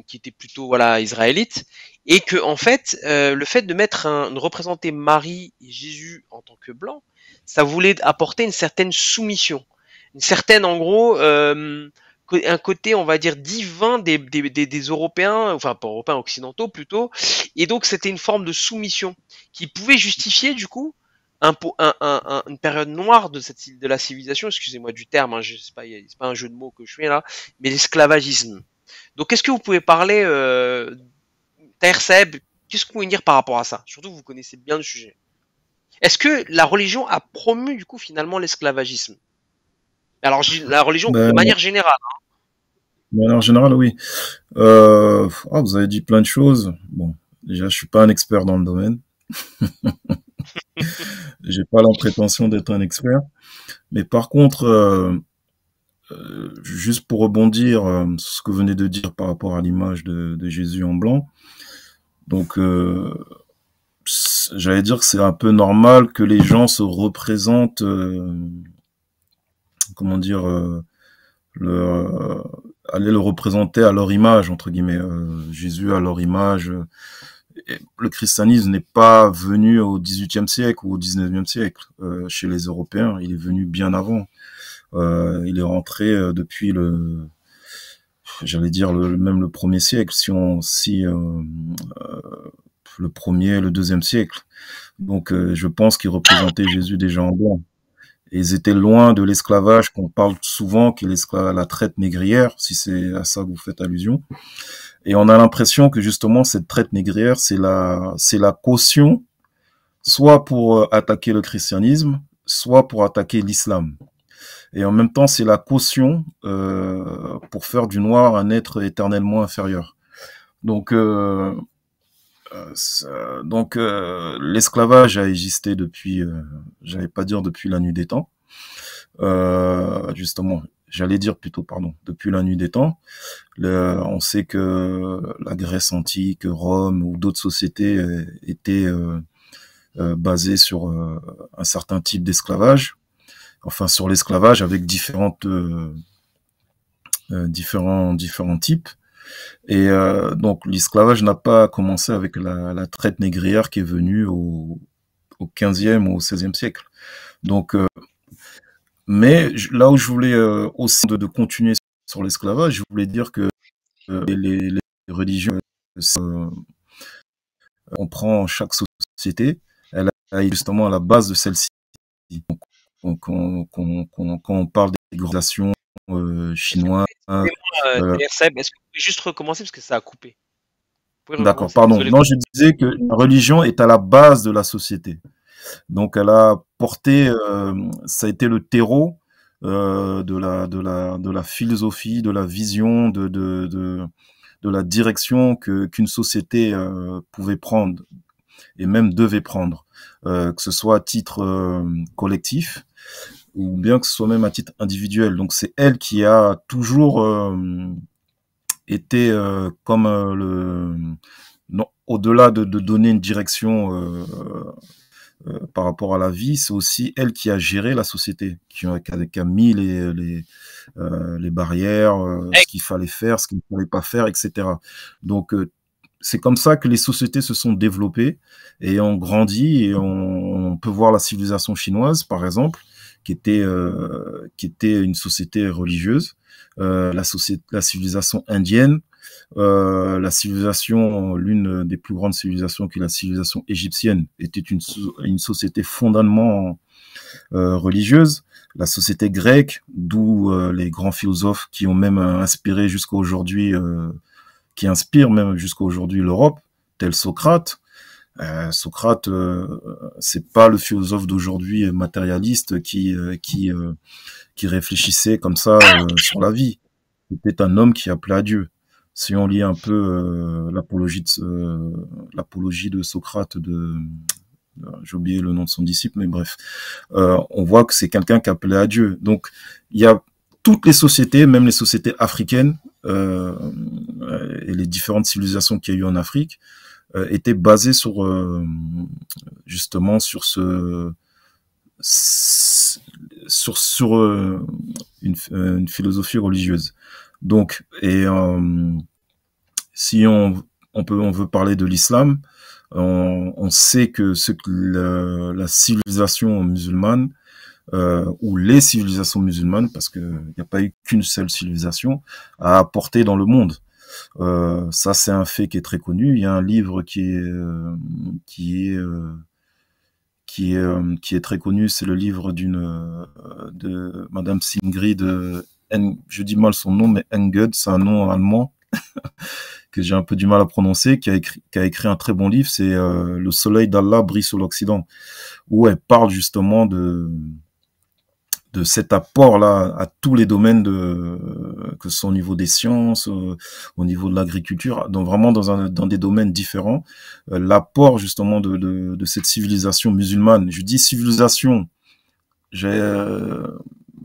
qui était plutôt voilà israélite, et que en fait, le fait de de représenter Marie et Jésus en tant que blanc, ça voulait apporter une certaine soumission, une certaine, en gros, un côté, on va dire, divin des Européens, enfin pas Européens, occidentaux plutôt, et donc c'était une forme de soumission qui pouvait justifier du coup une période noire de la civilisation, excusez-moi du terme, hein, c'est pas un jeu de mots que je fais là, mais l'esclavagisme. Donc est-ce que vous pouvez parler, Taher Saeb, qu'est-ce que vous pouvez dire par rapport à ça? Surtout que vous connaissez bien le sujet. Est-ce que la religion a promu du coup finalement l'esclavagisme? Alors la religion de manière générale. Hein. De manière générale, oui. Vous avez dit plein de choses. Bon, déjà, je suis pas un expert dans le domaine. J'ai pas la prétention d'être un expert. Mais par contre, juste pour rebondir sur ce que vous venez de dire par rapport à l'image de Jésus en blanc, donc j'allais dire que c'est un peu normal que les gens se représentent, comment dire, aller le représenter à leur image, entre guillemets, Jésus à leur image. Le christianisme n'est pas venu au XVIIIe siècle ou au XIXe siècle chez les Européens, il est venu bien avant. Il est rentré depuis j'allais dire même le 1er siècle, le 1er, le 2e siècle. Donc je pense qu'il représentait Jésus déjà en blanc. Et ils étaient loin de l'esclavage qu'on parle souvent, qui est la traite négrière, si c'est à ça que vous faites allusion. Et on a l'impression que justement cette traite négrière, c'est la caution, soit pour attaquer le christianisme, soit pour attaquer l'islam. Et en même temps, c'est la caution pour faire du noir un être éternellement inférieur. Donc l'esclavage a existé depuis, j'allais pas dire depuis la nuit des temps, justement, j'allais dire plutôt, pardon, depuis la nuit des temps. On sait que la Grèce antique, Rome ou d'autres sociétés étaient basées sur un certain type d'esclavage, enfin sur l'esclavage avec différents types. Et donc l'esclavage n'a pas commencé avec la traite négrière qui est venue au 15e ou au 16e siècle. Donc, mais là où je voulais aussi de continuer sur l'esclavage, je voulais dire que les religions, on prend chaque société, elle a justement à la base de celle-ci. Donc, quand on parle des organisations chinoises. Est-ce que vous pouvez juste recommencer parce que ça a coupé? D'accord, pardon. Non, je disais que la religion est à la base de la société. Donc, elle a porté, ça a été le terreau de la philosophie, de la vision, de la direction qu'une société pouvait prendre et même devait prendre, que ce soit à titre collectif ou bien que ce soit même à titre individuel. Donc c'est elle qui a toujours été comme non, au-delà de donner une direction par rapport à la vie, c'est aussi elle qui a géré la société, qui a mis les barrières, ce qu'il fallait faire, ce qu'il ne fallait pas faire, etc. Donc, c'est comme ça que les sociétés se sont développées et ont grandi, et on peut voir la civilisation chinoise, par exemple, qui était une société religieuse, la civilisation indienne, la civilisation, l'une des plus grandes civilisations qui est la civilisation égyptienne, était une société fondamentalement religieuse. La société grecque, d'où les grands philosophes qui ont même inspiré jusqu'à aujourd'hui, qui inspirent même jusqu'à aujourd'hui l'Europe, tel Socrate. Socrate, c'est pas le philosophe d'aujourd'hui matérialiste qui réfléchissait comme ça sur la vie. C'était un homme qui appelait à Dieu. Si on lit un peu l'apologie de Socrate, j'ai oublié le nom de son disciple, mais bref, on voit que c'est quelqu'un qui appelait à Dieu. Donc, il y a toutes les sociétés, même les sociétés africaines, et les différentes civilisations qu'il y a eu en Afrique, étaient basées sur justement sur une philosophie religieuse. Donc, et si on veut parler de l'islam, on sait que la civilisation musulmane, ou les civilisations musulmanes, parce qu'il n'y a pas eu qu'une seule civilisation, a apporté dans le monde. Ça, c'est un fait qui est très connu. Il y a un livre qui est très connu, c'est le livre de Madame Sigrid, je dis mal son nom, mais Enged, c'est un nom allemand que j'ai un peu du mal à prononcer, qui a écrit un très bon livre, c'est Le soleil d'Allah brille sur l'Occident, où elle parle justement de cet apport-là à tous les domaines, que ce soit au niveau des sciences, au niveau de l'agriculture, donc vraiment dans des domaines différents, l'apport justement de cette civilisation musulmane. Je dis civilisation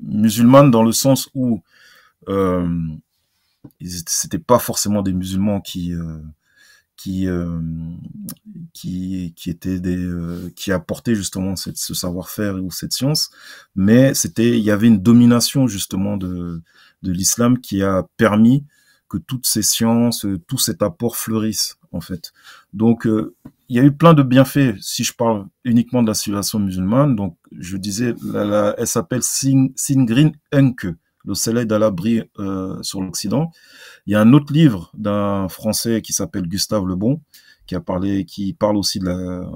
musulmane dans le sens où c'était pas forcément des musulmans qui apportaient justement ce savoir-faire ou cette science, mais il y avait une domination justement de l'islam qui a permis que toutes ces sciences, tout cet apport fleurisse en fait. Donc il y a eu plein de bienfaits. Si je parle uniquement de la civilisation musulmane, donc je disais, elle s'appelle Singrin Enke, Le soleil d'Allah brille sur l'Occident. Il y a un autre livre d'un Français qui s'appelle Gustave Le Bon, qui parle aussi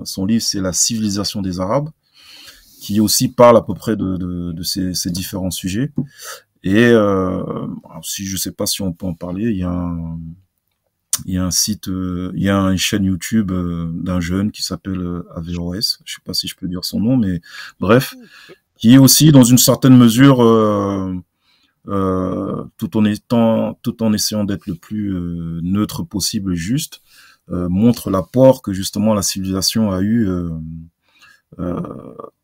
son livre, c'est La civilisation des Arabes, qui aussi parle à peu près de ces différents sujets. Et si je sais pas si on peut en parler, il y a un site, il y a une chaîne YouTube d'un jeune qui s'appelle Averroès. Je sais pas si je peux dire son nom, mais bref, qui est aussi dans une certaine mesure tout en essayant d'être le plus neutre possible et juste, montre l'apport que justement la civilisation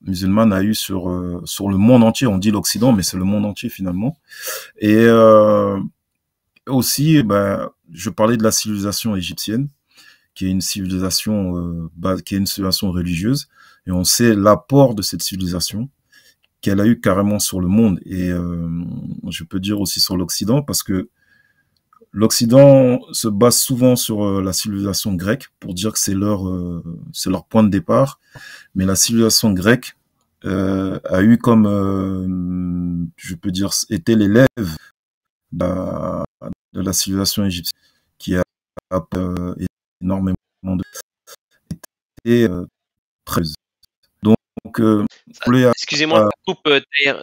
musulmane a eu sur le monde entier. On dit l'Occident, mais c'est le monde entier finalement. Et aussi, je parlais de la civilisation égyptienne, qui est une civilisation religieuse, et on sait l'apport de cette civilisation qu'elle a eu carrément sur le monde, et je peux dire aussi sur l'Occident, parce que l'Occident se base souvent sur la civilisation grecque pour dire que c'est leur point de départ, mais la civilisation grecque a eu comme, je peux dire, était l'élève de la civilisation égyptienne, qui a énormément de et très. Donc, excusez-moi, ça coupe,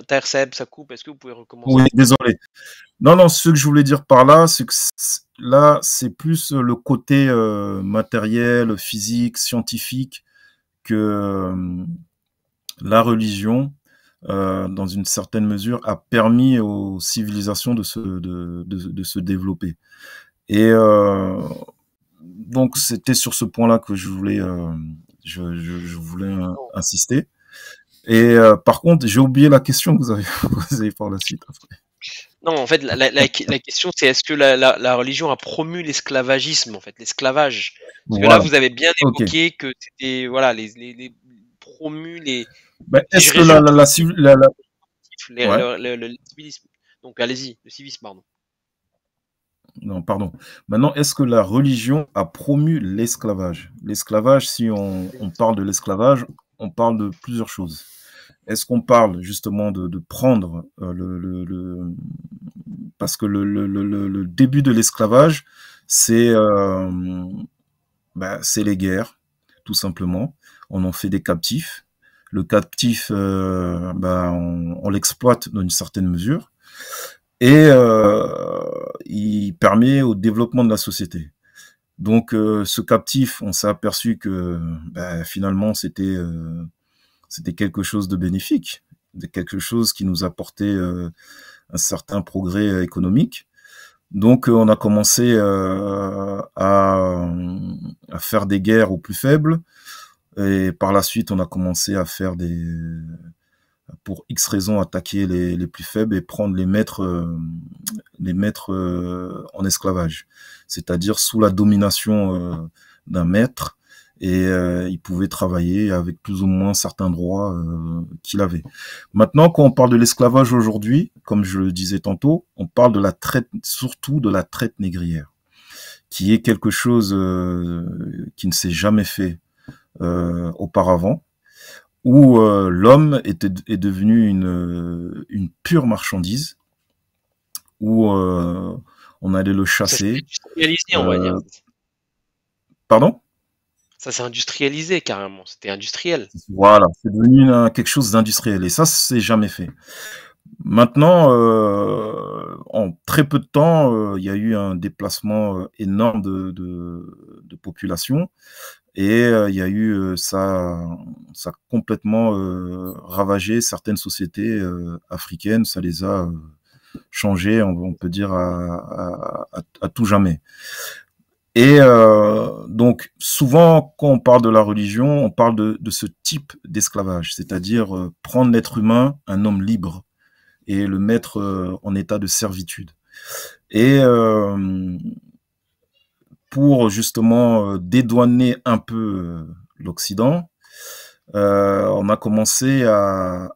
Taher Seb, ça coupe. Est-ce que vous pouvez recommencer? Oui, désolé. Non, ce que je voulais dire par là, c'est que là, c'est plus le côté matériel, physique, scientifique, que la religion, dans une certaine mesure, a permis aux civilisations de se développer. Et donc, c'était sur ce point-là que je voulais insister. Et par contre, j'ai oublié la question que vous avez posée par la suite. Non, en fait, la question, c'est est-ce que la religion a promu l'esclavagisme, en fait, l'esclavage? Parce que là, vous avez bien évoqué que c'était, voilà, les promu les. Ben, Si est-ce je que résume, le civilisme. Donc, allez-y, le civisme, pardon. Non, pardon. Maintenant, est-ce que la religion a promu l'esclavage? L'esclavage, si on parle de l'esclavage, on parle de plusieurs choses. Est-ce qu'on parle justement de prendre parce que le début de l'esclavage, c'est les guerres, tout simplement. On en fait des captifs. Le captif, on l'exploite dans une certaine mesure. Et il permet au développement de la société. Donc, ce captif, on s'est aperçu que finalement, c'était quelque chose de bénéfique, quelque chose qui nous apportait un certain progrès économique. Donc, on a commencé à faire des guerres aux plus faibles, et par la suite, on a commencé à faire pour X raisons, attaquer les plus faibles et prendre les mettre en esclavage, c'est-à-dire sous la domination d'un maître, et il pouvait travailler avec plus ou moins certains droits qu'il avait. Maintenant, quand on parle de l'esclavage aujourd'hui, comme je le disais tantôt, on parle de la traite, surtout de la traite négrière, qui est quelque chose qui ne s'est jamais fait auparavant, où l'homme est devenu une pure marchandise, où on allait le chasser. Ça s'est industrialisé, on va dire. Pardon? Ça s'est industrialisé carrément, c'était industriel. Voilà, c'est devenu quelque chose d'industriel, et ça, c'est jamais fait. Maintenant, en très peu de temps, il y a eu un déplacement énorme de population, et il y a eu ça a complètement ravagé certaines sociétés africaines, ça les a changées, on peut dire à tout jamais. Et donc, souvent, quand on parle de la religion, on parle de ce type d'esclavage, c'est-à-dire prendre l'être humain, un homme libre, et le mettre en état de servitude. Et pour justement dédouaner un peu l'Occident, on a commencé à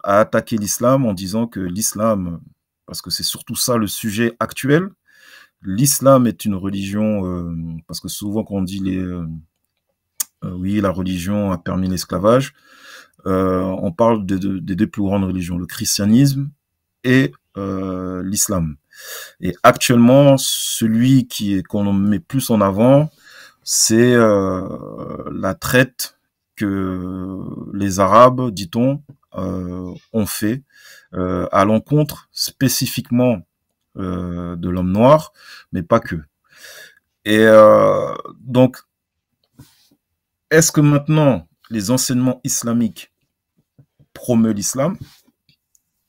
attaquer l'islam en disant que l'islam, parce que c'est surtout ça le sujet actuel, l'islam est une religion, parce que souvent quand on dit oui, la religion a permis l'esclavage, on parle des deux plus grandes religions, le christianisme et l'islam. Et actuellement, celui qu'on met plus en avant, c'est la traite que les Arabes, dit-on, ont fait à l'encontre spécifiquement de l'homme noir, mais pas que. Et donc, est-ce que maintenant les enseignements islamiques promeut l'islam?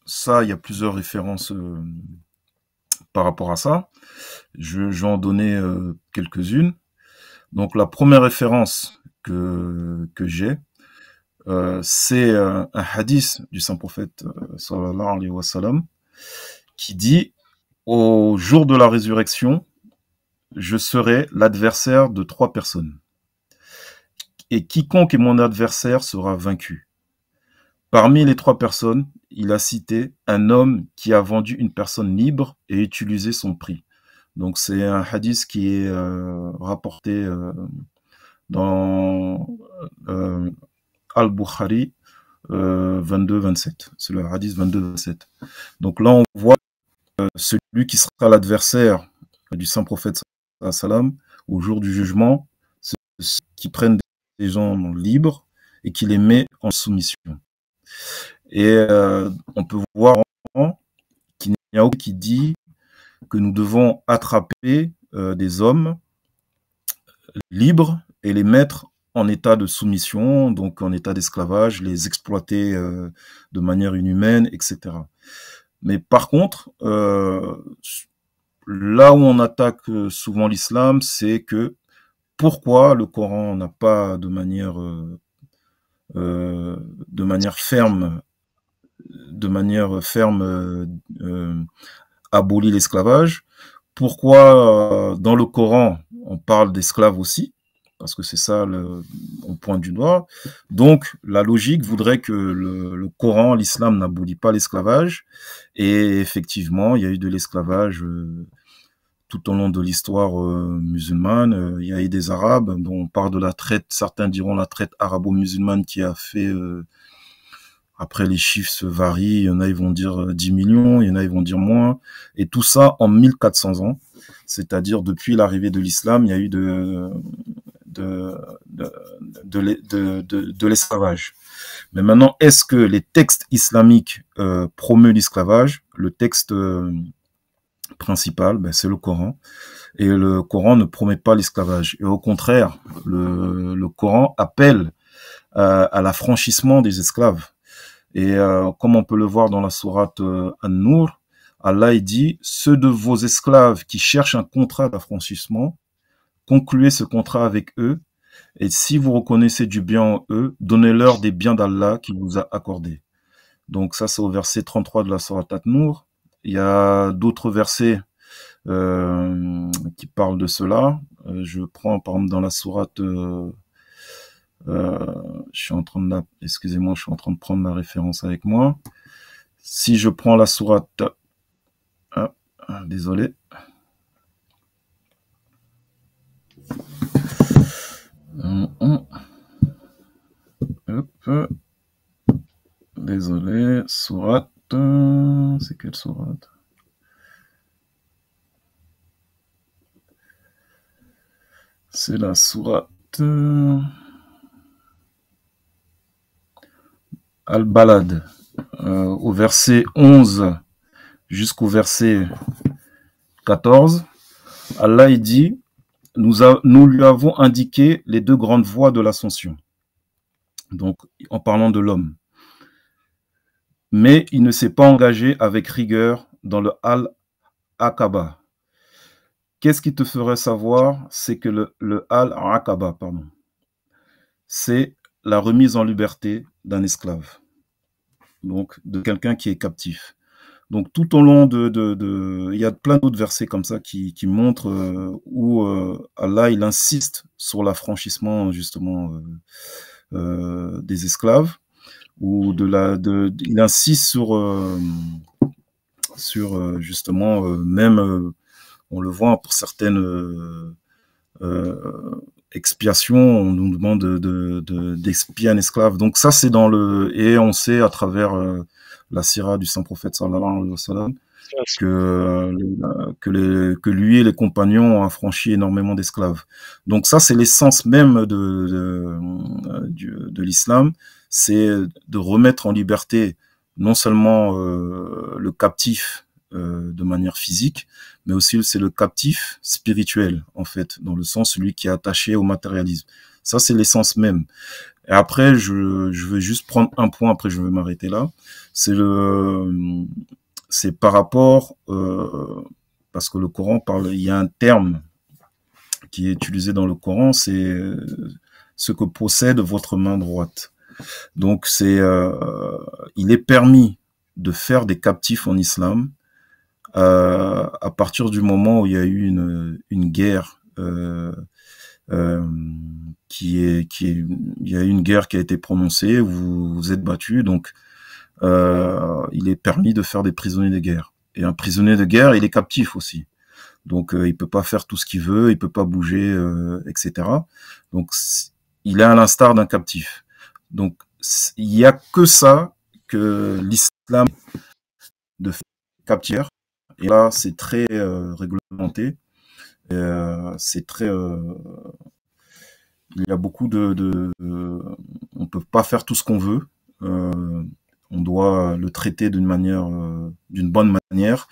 Ça, il y a plusieurs références par rapport à ça. Je vais en donner quelques-unes. Donc, la première référence que j'ai, c'est un hadith du Saint-Prophète sallallahu alayhi wa sallam, qui dit « Au jour de la résurrection, je serai l'adversaire de 3 personnes. Et quiconque est mon adversaire sera vaincu. » Parmi les 3 personnes, il a cité un homme qui a vendu une personne libre et utilisé son prix. Donc c'est un hadith qui est rapporté dans Al-Bukhari 22-27. C'est le hadith 22-27. Donc là, on voit celui qui sera l'adversaire du Saint-Prophète sallam au jour du jugement, c'est ceux qui prennent des gens libres et qui les met en soumission. Et on peut voir qu'il n'y a aucun qui dit que nous devons attraper des hommes libres et les mettre en état de soumission, donc en état d'esclavage, les exploiter de manière inhumaine, etc. Mais par contre, là où on attaque souvent l'islam, c'est que pourquoi le Coran n'a pas de manière de manière ferme, abolit l'esclavage. Pourquoi dans le Coran on parle d'esclaves aussi? Parce que c'est ça, on pointe du doigt. Donc, la logique voudrait que le Coran, l'islam n'abolit pas l'esclavage. Et effectivement, il y a eu de l'esclavage tout au long de l'histoire musulmane. Il y a eu des Arabes, dont on parle de la traite, certains diront la traite arabo-musulmane qui a fait... après, les chiffres se varient. Il y en a, ils vont dire 10 millions, il y en a, ils vont dire moins. Et tout ça en 1400 ans. C'est-à-dire, depuis l'arrivée de l'islam, il y a eu de l'esclavage. Mais maintenant, est-ce que les textes islamiques promeuvent l'esclavage? Le texte principal, c'est le Coran. Et le Coran ne promet pas l'esclavage. Et au contraire, le Coran appelle à l'affranchissement des esclaves. Et comme on peut le voir dans la sourate An-Nur, Allah il dit « Ceux de vos esclaves qui cherchent un contrat d'affranchissement, concluez ce contrat avec eux, et si vous reconnaissez du bien en eux, donnez-leur des biens d'Allah qu'il vous a accordés. » Donc ça, c'est au verset 33 de la sourate An-Nur. Il y a d'autres versets qui parlent de cela. Je prends par exemple dans la sourate... excusez-moi, je suis en train de prendre la référence avec moi. Si je prends la sourate... désolé. Hop. Désolé, sourate... c'est quelle sourate? C'est la sourate... Al-Balad, au verset 11 jusqu'au verset 14, Allah il dit, nous lui avons indiqué les deux grandes voies de l'ascension. Donc, en parlant de l'homme. Mais il ne s'est pas engagé avec rigueur dans le Al-Aqaba. Qu'est-ce qui te ferait savoir? C'est que le Al-Aqaba, c'est la remise en liberté d'un esclave, donc de quelqu'un qui est captif. Donc tout au long il y a plein d'autres versets comme ça qui montrent où Allah il insiste sur l'affranchissement justement des esclaves, ou il insiste sur justement même on le voit pour certaines expiation, on nous demande d'expier un esclave. Donc ça, c'est et on sait à travers la sira du saint prophète sallallahu alayhi wa sallam que lui et les compagnons ont affranchi énormément d'esclaves. Donc ça, c'est l'essence même de l'islam, c'est de remettre en liberté non seulement le captif de manière physique, mais aussi c'est le captif spirituel, en fait, dans le sens celui qui est attaché au matérialisme. Ça, c'est l'essence même. Et après, je vais juste prendre un point, après je vais m'arrêter là. C'est par rapport, parce que le Coran parle, il y a un terme qui est utilisé dans le Coran, c'est ce que possède votre main droite. Donc, il est permis de faire des captifs en islam, à partir du moment où il y a eu une guerre, il y a eu une guerre qui a été prononcée, vous êtes battu, donc il est permis de faire des prisonniers de guerre. Et un prisonnier de guerre, il est captif aussi. Donc il peut pas faire tout ce qu'il veut, il peut pas bouger, etc. Donc il est à l'instar d'un captif. Donc il y a que ça que l'islam de captir. Et là, c'est très réglementé. C'est très... il y a beaucoup on peut pas faire tout ce qu'on veut. On doit le traiter d'une bonne manière.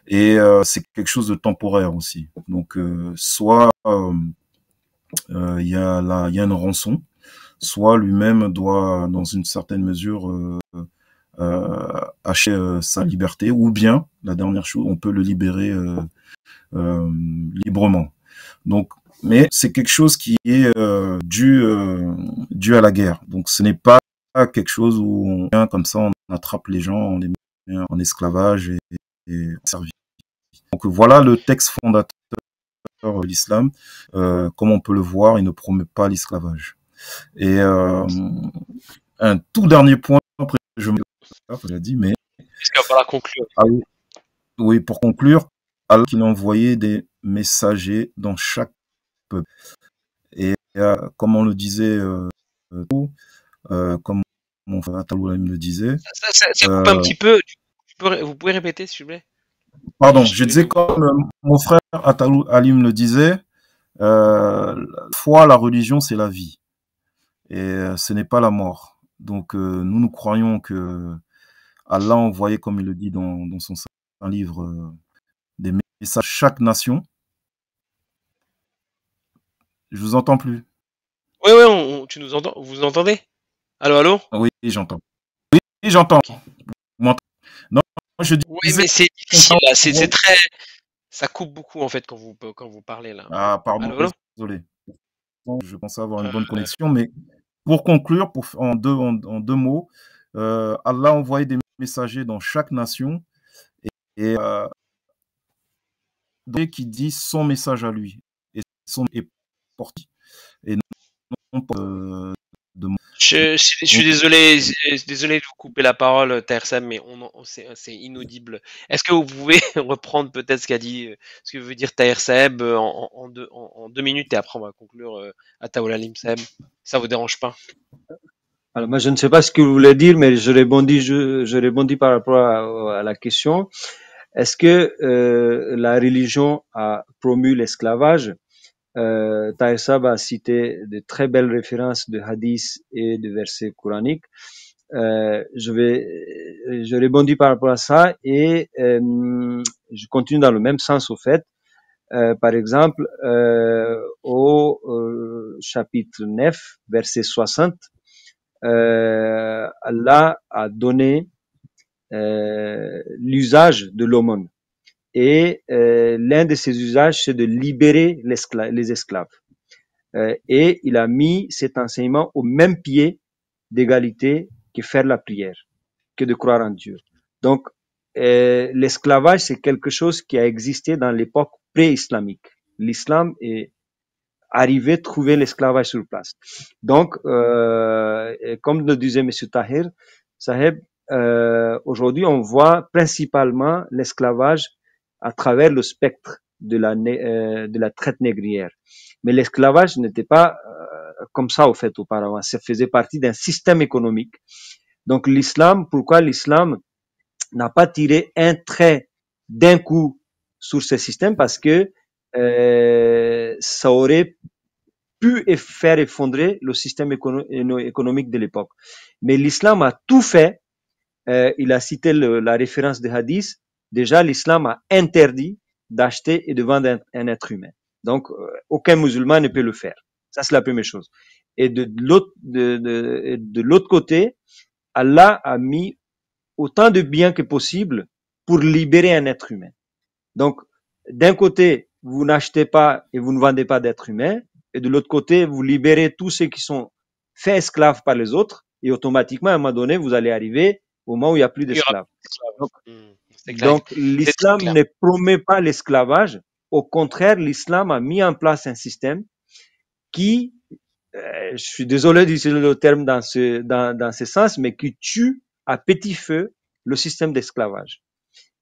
Et c'est quelque chose de temporaire aussi. Donc, soit il y a une rançon, soit lui-même doit, dans une certaine mesure, acheter sa liberté, ou bien, la dernière chose, on peut le libérer librement. Donc, mais c'est quelque chose qui est dû à la guerre. Donc, ce n'est pas quelque chose où on vient comme ça, on attrape les gens, on les met en esclavage et servi. Donc voilà le texte fondateur de l'islam. Comme on peut le voir, il ne promet pas l'esclavage. Et un tout dernier point, après je me l'ai dit, mais Est-ce qu'il va falloir conclure? Oui, pour conclure, Allah qu'il envoyait des messagers dans chaque peuple. Et comme on le disait, comme mon frère Ataloulaim le disait. Ça coupe un petit peu. Vous pouvez répéter, s'il vous plaît? Pardon, je disais comme mon frère Ataloulaim le disait, la foi, la religion, c'est la vie. Et ce n'est pas la mort. Donc nous croyons que Allah envoyait, comme il le dit dans son livre, des messages à chaque nation. Je vous entends plus. Oui, tu nous entends? Vous entendez? Allô? Oui, j'entends. Oui, j'entends. Okay. Non, je dis. Oui, mais c'est difficile là. C'est très. Ça coupe beaucoup en fait quand vous parlez là. Ah, pardon. Désolé. Je pensais avoir une bonne connexion, mais pour conclure, en deux mots, Allah envoyait des messagers dans chaque nation et qui dit son message à lui et son est porté et non je suis désolé de vous couper la parole, Tahersem, mais c'est inaudible. Est-ce que vous pouvez reprendre peut-être ce que veut dire Tahersem en 2 minutes et après on va conclure Ataoulalim Seb. Ça vous dérange pas? Alors moi je ne sais pas ce que vous voulez dire, mais je répondis par rapport à la question. Est-ce que la religion a promu l'esclavage? Taïsab a cité de très belles références de hadiths et de versets coraniques. Je rebondis par rapport à ça et je continue dans le même sens au fait. Par exemple, au chapitre 9, verset 60, Allah a donné l'usage de l'aumône. Et l'un de ces usages, c'est de libérer les esclaves. Et il a mis cet enseignement au même pied d'égalité que faire la prière, que de croire en Dieu. Donc, l'esclavage, c'est quelque chose qui a existé dans l'époque pré-islamique. L'islam est arrivé à trouver l'esclavage sur place. Donc, comme le disait M. Tahir, Saheb, aujourd'hui, on voit principalement l'esclavage à travers le spectre de la traite négrière. Mais l'esclavage n'était pas comme ça, au fait, auparavant. Ça faisait partie d'un système économique. Donc, l'islam, pourquoi l'islam n'a pas tiré un trait d'un coup sur ce système? Parce que ça aurait pu faire effondrer le système économique de l'époque. Mais l'islam a tout fait. Il a cité la référence des hadiths. Déjà, l'islam a interdit d'acheter et de vendre un être humain. Donc, aucun musulman ne peut le faire. Ça, c'est la première chose. Et de l'autre côté, Allah a mis autant de biens que possible pour libérer un être humain. Donc, d'un côté, vous n'achetez pas et vous ne vendez pas d'être humain, et de l'autre côté, vous libérez tous ceux qui sont faits esclaves par les autres, et automatiquement, à un moment donné, vous allez arriver au moment où il n'y a plus d'esclaves. Donc, l'islam ne promet pas l'esclavage. Au contraire, l'islam a mis en place un système qui, je suis désolé d'utiliser le terme dans ce sens, mais qui tue à petit feu le système d'esclavage.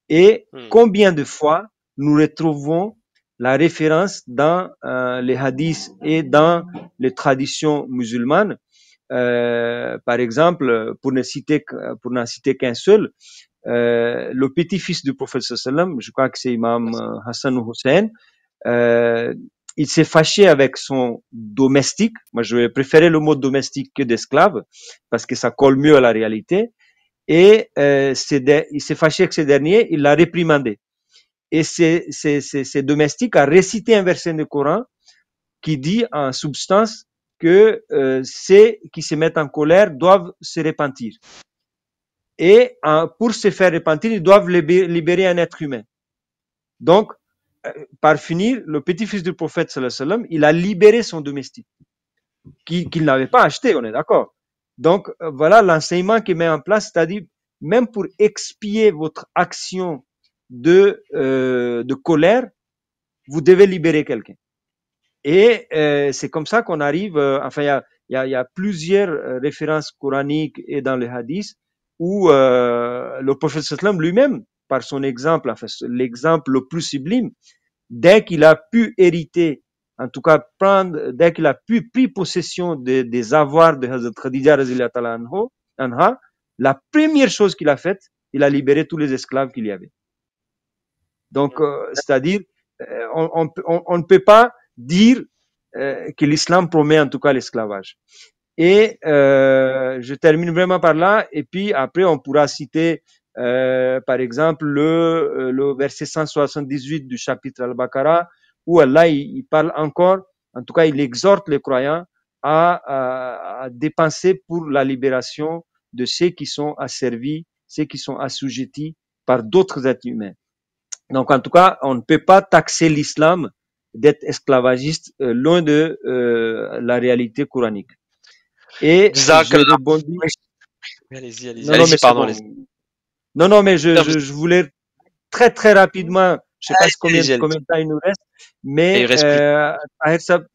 Et combien de fois nous retrouvons la référence dans les hadiths et dans les traditions musulmanes. Par exemple, pour n'en citer qu'un seul, le petit-fils du prophète sallam, je crois que c'est Imam Hassan ou Hussein, il s'est fâché avec son domestique. Moi, je vais préférer le mot domestique que d'esclave parce que ça colle mieux à la réalité. Et il s'est fâché avec ce dernier, il l'a réprimandé. Et ces domestiques a récité un verset du Coran qui dit en substance que ceux qui se mettent en colère doivent se repentir. Et pour se faire repentir, ils doivent libérer un être humain. Donc, par finir, le petit-fils du prophète sallallahu alayhi wa sallam, il a libéré son domestique qu'il n'avait pas acheté, on est d'accord. Donc, voilà l'enseignement qui met en place, c'est-à-dire, même pour expier votre action de colère, vous devez libérer quelqu'un. Et c'est comme ça qu'on arrive, enfin, il y a plusieurs références coraniques et dans les hadiths où le prophète sallam lui-même, par son exemple, enfin, l'exemple le plus sublime, dès qu'il a pu hériter, en tout cas dès qu'il a pu pris possession des avoirs de Hazrat Khadija radhiyallahu ta'ala anha, la première chose qu'il a faite, il a libéré tous les esclaves qu'il y avait. Donc, c'est-à-dire, on ne peut pas dire que l'islam promet en tout cas l'esclavage. Et je termine vraiment par là, et puis après on pourra citer par exemple le verset 178 du chapitre Al-Baqarah, où Allah il parle encore, en tout cas il exhorte les croyants à dépenser pour la libération de ceux qui sont asservis, ceux qui sont assujettis par d'autres êtres humains. Donc, en tout cas, on ne peut pas taxer l'islam d'être esclavagiste, loin de la réalité coranique. Et je rebondis. Allez-y, Non, mais pardon. Non, mais je voulais très très rapidement, je ne sais pas combien de temps il nous reste, mais Tahir Sab,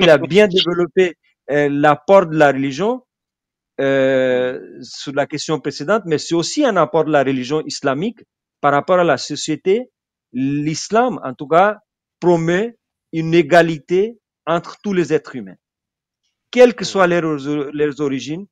il a bien développé l'apport de la religion sur la question précédente, mais c'est aussi un apport de la religion islamique par rapport à la société. L'islam, en tout cas, promeut une égalité entre tous les êtres humains, quelles que soient leurs origines.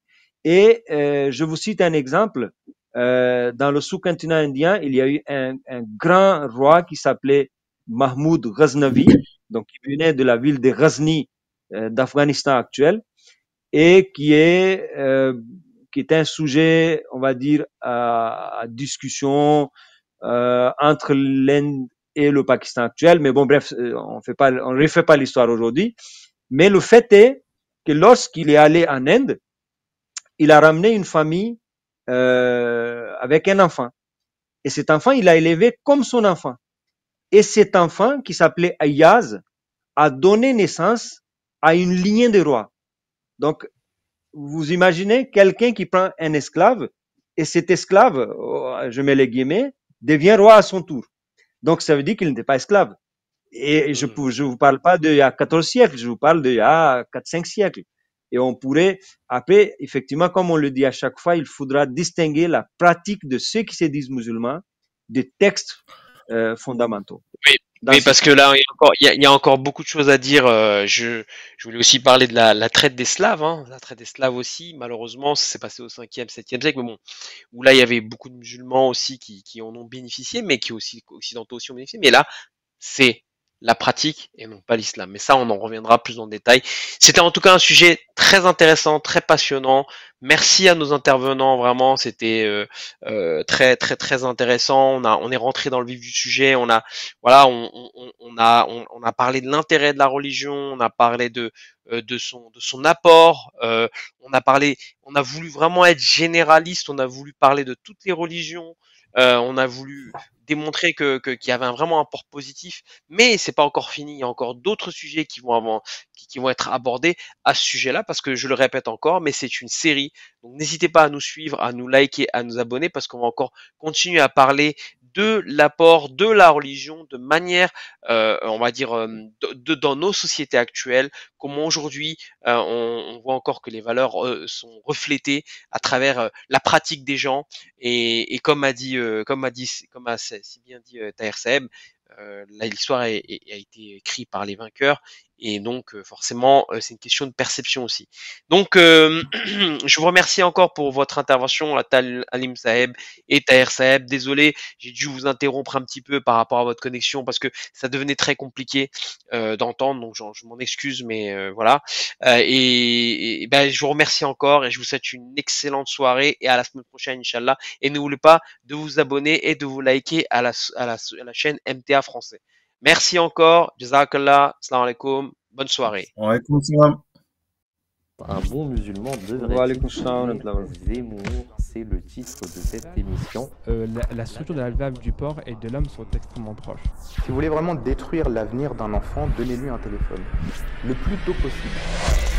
Et je vous cite un exemple. Dans le sous-continent indien, il y a eu un grand roi qui s'appelait Mahmoud Ghaznavi, donc qui venait de la ville de Ghazni d'Afghanistan actuel, et qui est un sujet, on va dire, à discussion entre l'Inde et le Pakistan actuel. Mais bon, bref, on ne refait pas l'histoire aujourd'hui. Mais le fait est que lorsqu'il est allé en Inde, il a ramené une famille avec un enfant. Et cet enfant, il l'a élevé comme son enfant. Et cet enfant, qui s'appelait Ayaz, a donné naissance à une lignée de rois. Donc, vous imaginez quelqu'un qui prend un esclave, et cet esclave, je mets les guillemets, devient roi à son tour. Donc, ça veut dire qu'il n'était pas esclave. Et je ne vous parle pas d'il y a 14 siècles, je vous parle d'il y a 4-5 siècles. Et on pourrait, après, effectivement, comme on le dit à chaque fois, il faudra distinguer la pratique de ceux qui se disent musulmans des textes fondamentaux. Oui, parce que là, il y a encore beaucoup de choses à dire. Je voulais aussi parler de la traite des Slaves. Hein. La traite des Slaves aussi, malheureusement, ça s'est passé au 5e, 7e siècle. Mais bon, où là, il y avait beaucoup de musulmans aussi qui en ont bénéficié, mais qui aussi, occidentaux aussi ont bénéficié. Mais là, c'est la pratique et non pas l'islam. Mais ça, on en reviendra plus en détail. C'était en tout cas un sujet très intéressant, très passionnant. Merci à nos intervenants, vraiment, c'était très très très intéressant. On est rentré dans le vif du sujet. On a parlé de l'intérêt de la religion. On a parlé de son apport. On a voulu vraiment être généraliste. On a voulu parler de toutes les religions. On a voulu démontrer qu'il y avait vraiment un port positif, mais c'est pas encore fini. Il y a encore d'autres sujets qui vont être abordés à ce sujet-là, parce que je le répète encore, mais c'est une série. Donc n'hésitez pas à nous suivre, à nous liker, à nous abonner, parce qu'on va encore continuer à parler de l'apport de la religion de manière, on va dire, dans nos sociétés actuelles, comment aujourd'hui on voit encore que les valeurs sont reflétées à travers la pratique des gens, et comme a si bien dit Tahir Sab, l'histoire a été écrite par les vainqueurs, et donc forcément c'est une question de perception aussi. Donc je vous remercie encore pour votre intervention, Alim Saheb et Tahir Sab. Désolé, j'ai dû vous interrompre un petit peu par rapport à votre connexion, parce que ça devenait très compliqué d'entendre, donc je m'en excuse, mais voilà. Et ben, je vous remercie encore, et je vous souhaite une excellente soirée, et à la semaine prochaine, Inch'Allah. Et n'oubliez pas de vous abonner et de vous liker à la chaîne MTA français. Merci encore. Jazakallah. Salam alaikum. Bonne soirée. Wa alaykoum salam. Un bon musulman devrait Zemmour, c'est le titre de cette émission. La structure de la valve du porc et de l'homme sont extrêmement proches. Si vous voulez vraiment détruire l'avenir d'un enfant, donnez-lui un téléphone. Le plus tôt possible.